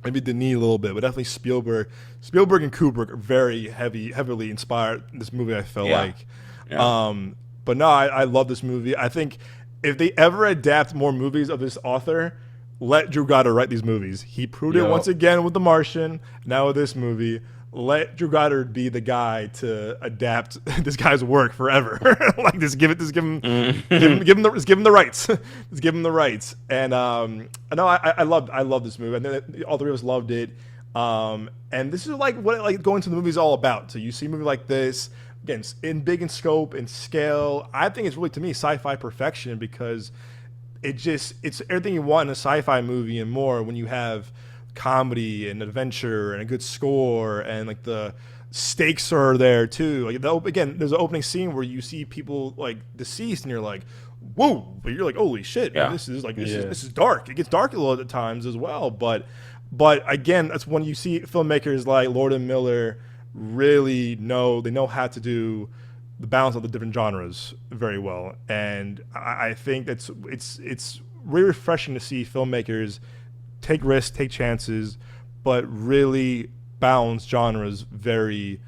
maybe Denis a little bit, but definitely Spielberg. Spielberg and Kubrick are very heavily inspired in this movie. I feel like, but no, I love this movie. I think if they ever adapt more movies of this author, let Drew Goddard write these movies. He proved it once again with The Martian. Now with this movie, let Drew Goddard be the guy to adapt this guy's work forever. Like give him the rights. Just give him the rights. And I love this movie. I think all three of us loved it. And this is like what going to the movie is all about. So you see a movie like this again, in scope and scale. I think it's really to me sci-fi perfection because it's everything you want in a sci-fi movie and more when you have comedy and adventure and a good score and like the stakes are there too. Like again, there's an opening scene where you see people like deceased and you're like, whoa, but you're like, holy shit, man, this is dark. It gets dark a little at times as well, but again, that's when you see filmmakers like Lord and Miller really know how to do the balance of the different genres very well, and I think it's really refreshing to see filmmakers take risks, take chances, but really balance genres very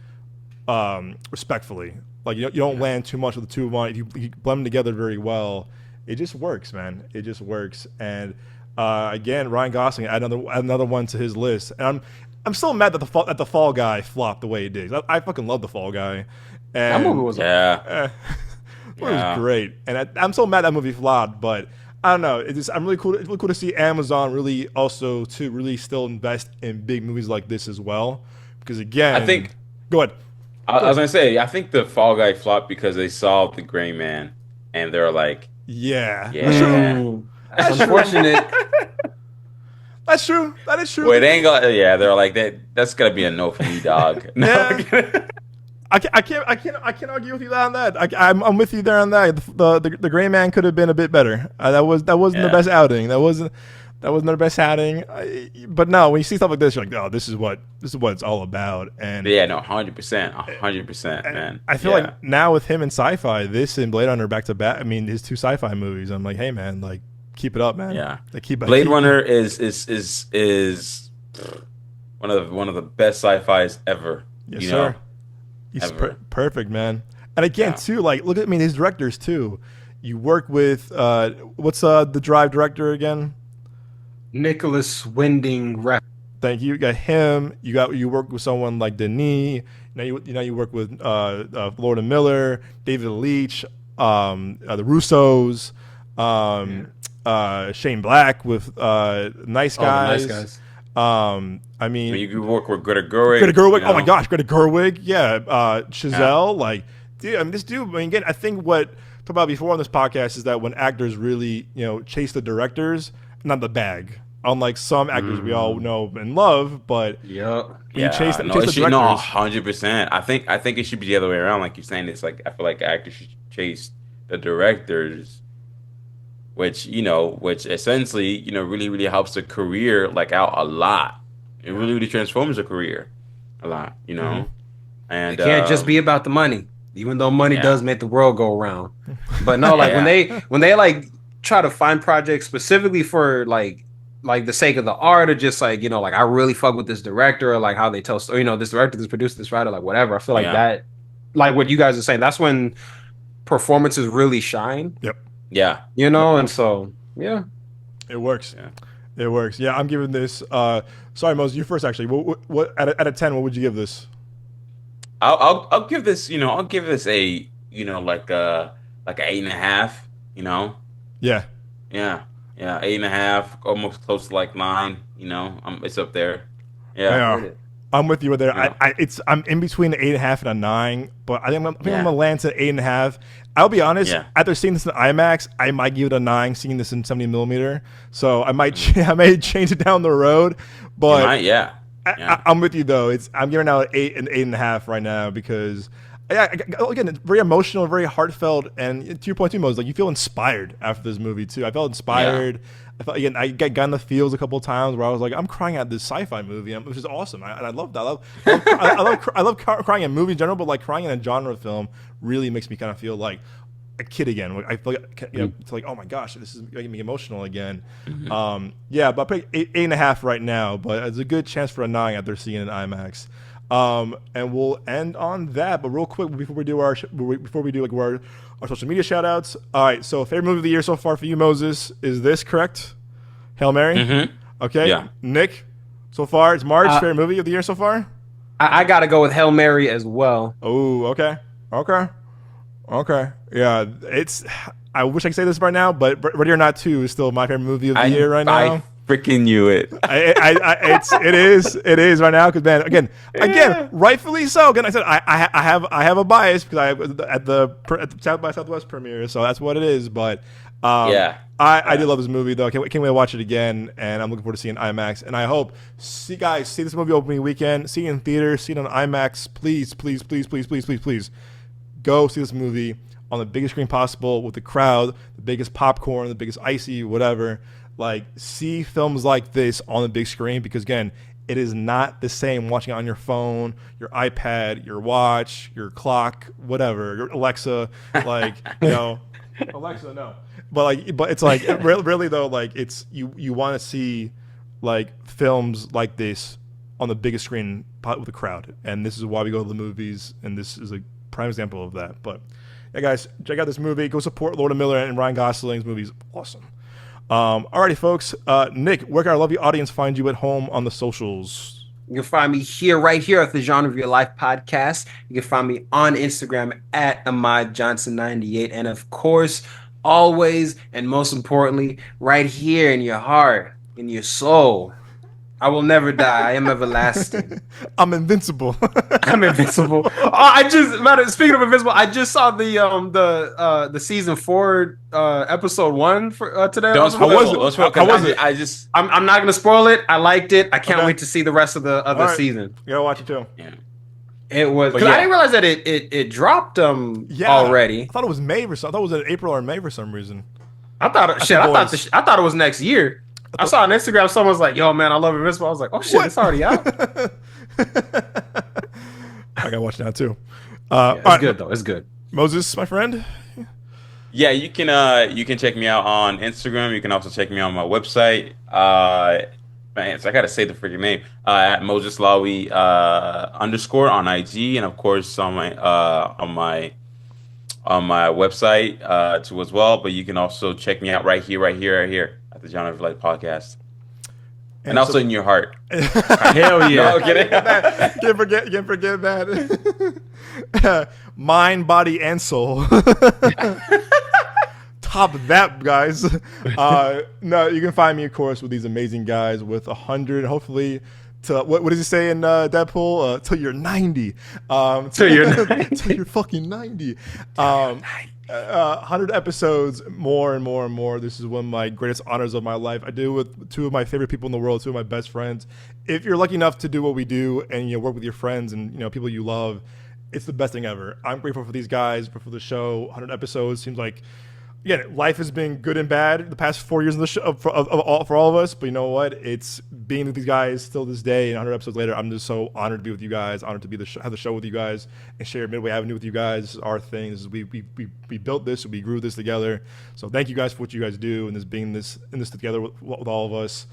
respectfully. Like you don't land too much with the two of one. If you blend them together very well, it just works, man. It just works. And again, Ryan Gosling add another one to his list. And I'm still mad that the Fall Guy flopped the way it did. I fucking love the Fall Guy. And that movie was it was great, and I'm so mad that movie flopped. But I don't know. It's really cool. It's really cool to see Amazon really also to really still invest in big movies like this as well. Because again, I think. Go ahead. I was gonna say I think the Fall Guy flopped because they saw the Gray Man and they're like, that's unfortunate. That's true. That is true. Well, it ain't gonna. Yeah, they're like that. That's gonna be a no for me, dog. Yeah. I can't argue with you on that. I'm with you there on that. The Gray Man could have been a bit better. That wasn't the best outing. That wasn't the best outing. But no, when you see stuff like this, you're like, this is what it's all about. And 100%, man. I feel like now with him in sci-fi, this and Blade Runner back to back. I mean, his two sci-fi movies. I'm like, hey man, like keep it up, man. Yeah, Blade Runner is one of the best sci-fis ever. Yes, sir. He's perfect, man. And again, too, like look at his directors too. You work with what's the Drive director again? Nicholas Winding Refn. Thank you. You got him. You work with someone like Denis. You work with Lord and Miller, David Leitch, the Russos, Shane Black with Nice Guys. Nice Guys. I mean, you could work with Greta Gerwig. Oh my gosh, Greta Gerwig. Yeah, Chazelle. Like, dude. I mean, this dude. I mean, again, I think what I talked about before on this podcast is that when actors really, chase the directors, not the bag. Unlike some actors we all know and love, but you chase the directors. No, 100%. I think it should be the other way around. Like you're saying, it's like I feel like actors should chase the directors. Which essentially, really, really helps the career out a lot. It really, really transforms the career a lot, And it can't just be about the money, even though money does make the world go around. But no, when they try to find projects specifically for like the sake of the art, or just like, like I really fuck with this director, or like how they tell story, this director, this producer, this writer, like whatever. I feel like that, like what you guys are saying, that's when performances really shine. Yep. Yeah. And so it works. Yeah. It works. Yeah, I'm giving this. Sorry, Moses, you first. Actually, what out of 10? What would you give this? I'll give this. I'll give this a like a 8.5. Yeah. Yeah. 8.5, almost close to like 9. It's up there. Yeah. I'm with you there. Yeah. I'm in between an 8.5 and a 9, but I think I'm gonna land at 8.5. I'll be honest. Yeah. After seeing this in IMAX, I might give it a 9. Seeing this in 70mm, so I may change it down the road. But I'm with you though. I'm giving out an 8.5 right now because. Yeah, again, it's very emotional, very heartfelt, and to your point too, Mo, like you feel inspired after this movie too. I felt inspired. Yeah. I got in the feels a couple of times where I was like, I'm crying at this sci-fi movie, which is awesome. I love that. I love crying in movies in general, but like crying in a genre film really makes me kind of feel like a kid again. I feel like it's like, oh my gosh, this is making me emotional again. Mm-hmm. But I put 8.5 right now, but it's a good chance for a 9 after seeing it in IMAX. And we'll end on that. But real quick, before we do our social media shout outs. All right. So favorite movie of the year so far for you, Moses, is this correct? Hail Mary. Mm-hmm. Okay. Yeah. Nick, so far it's March. Favorite movie of the year so far? I got to go with Hail Mary as well. Oh, okay. Yeah. I wish I could say this right now, but Ready or Not 2 is still my favorite movie of the year right now. Freaking knew it. It is right now because, man, again, rightfully so. Again, I said I have a bias because I was at the South by Southwest premiere, so that's what it is. But I do love this movie though. Can't wait to watch it again, and I'm looking forward to seeing IMAX. And I hope see this movie opening weekend, see it in theaters, see it on IMAX. Please, go see this movie on the biggest screen possible with the crowd, the biggest popcorn, the biggest icy, whatever. Like, see films like this on the big screen because, again, it is not the same watching it on your phone, your iPad, your watch, your clock, whatever, your Alexa. Like, Alexa, no. But it's like really though, like it's you want to see like films like this on the biggest screen with a crowd, and this is why we go to the movies, and this is a prime example of that. But yeah, guys, check out this movie. Go support Lord Miller and Ryan Gosling's movies. Awesome. Alrighty, folks. Nick, where can our lovely audience find you at home on the socials? You can find me right here at the Genre of Your Life podcast. You can find me on Instagram at AhmadJohnson98. And of course, always and most importantly, right here in your heart, in your soul. I will never die. I am everlasting. I'm invincible. I'm invincible. Speaking of invincible, I just saw the season 4 episode 1 for today. Don't spoil it. I'm not gonna spoil it. I liked it. I can't wait to see the rest of the season. You gotta watch it too. Yeah. It was because I didn't realize that it dropped already. I thought it was May for some. I thought it was in April or May for some reason. I thought it was next year. I saw on Instagram someone's like, "Yo, man, I love Invincible." I was like, "Oh shit, it's already out." I gotta watch it now too. It's good though. It's good. Moses, my friend. Yeah, you can check me out on Instagram. You can also check me on my website. Man, so I gotta say the freaking name at Moses Lawi _, on IG, and of course on my website too as well. But you can also check me out right here at the Genre of Life podcast, and also in your heart. Hell yeah! No, can't forget that. Mind, body, and soul. Top of that, guys. No, you can find me, of course, with these amazing guys with 100, hopefully. What does he say in Deadpool? Till you're 90. Till you're fucking 90. 100 episodes, more and more and more. This is one of my greatest honors of my life. I do it with two of my favorite people in the world, two of my best friends. If you're lucky enough to do what we do and work with your friends and people you love, it's the best thing ever. I'm grateful for these guys, for the show. 100 episodes seems like again, life has been good and bad the past 4 years of the show for all of us. But you know what? It's being with these guys still this day, and 100 episodes later. I'm just so honored to be with you guys. Honored to be have the show with you guys and share Midway Avenue with you guys. This is our thing. This is, we built this. We grew this together. So thank you guys for what you guys do and being in this together with all of us.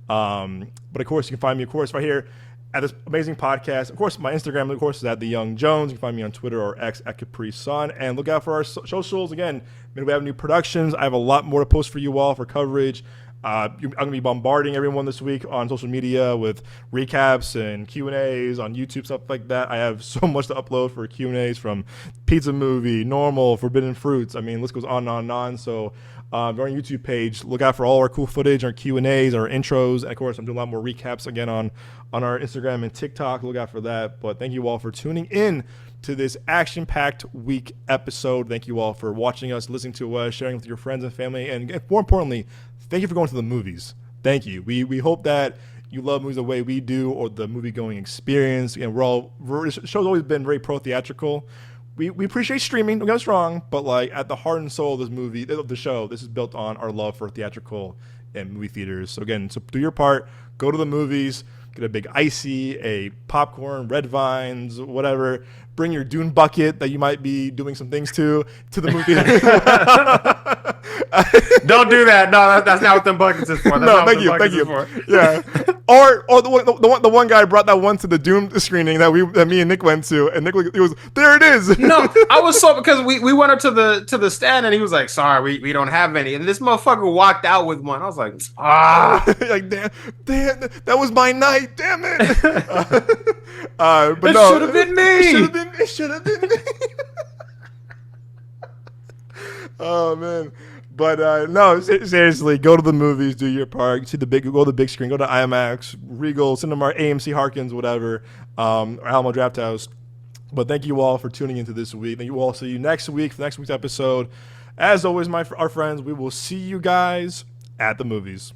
But of course, you can find me, of course, right here at this amazing podcast. Of course, my Instagram, of course, is at The Young Jones. You can find me on Twitter or X at Capri Sun. And look out for our socials. Again, Midway Avenue Productions. I have a lot more to post for you all for coverage. I'm going to be bombarding everyone this week on social media with recaps and Q&As on YouTube, stuff like that. I have so much to upload for Q&As from Pizza Movie, Normal, Forbidden Fruits. I mean, list goes on and on and on. So go on our YouTube page. Look out for all our cool footage, our Q&As, our intros. And of course, I'm doing a lot more recaps again on our Instagram and TikTok. Look out for that. But thank you all for tuning in to this action-packed week episode. Thank you all for watching us, listening to us, sharing with your friends and family, and more importantly, thank you for going to the movies. Thank you. We hope that you love movies the way we do, or the movie-going experience. And the show's always been very pro-theatrical. We appreciate streaming, don't get us wrong, but like at the heart and soul of the show, this is built on our love for theatrical and movie theaters. So again, do your part, go to the movies, get a big icy, a popcorn, red vines, whatever. Bring your Dune bucket that you might be doing some things to the movie. Don't do that. No, that's not what them buckets is for. Thank you. Yeah. Or the one guy brought that one to the Dune screening that me and Nick went to, and Nick was there. It is. No, I was so because we went up to the stand and he was like, "Sorry, we don't have any." And this motherfucker walked out with one. I was like, like damn, that was my night. Damn it. But it no, should have been me. It should have been me. Oh man. But no, seriously, go to the movies, do your part, go to the big screen, go to IMAX, Regal, Cinemark, AMC, Harkins, whatever, or Alamo Draft House. But thank you all for tuning into this week. Thank you all. See you next week for next week's episode. As always, our friends, we will see you guys at the movies.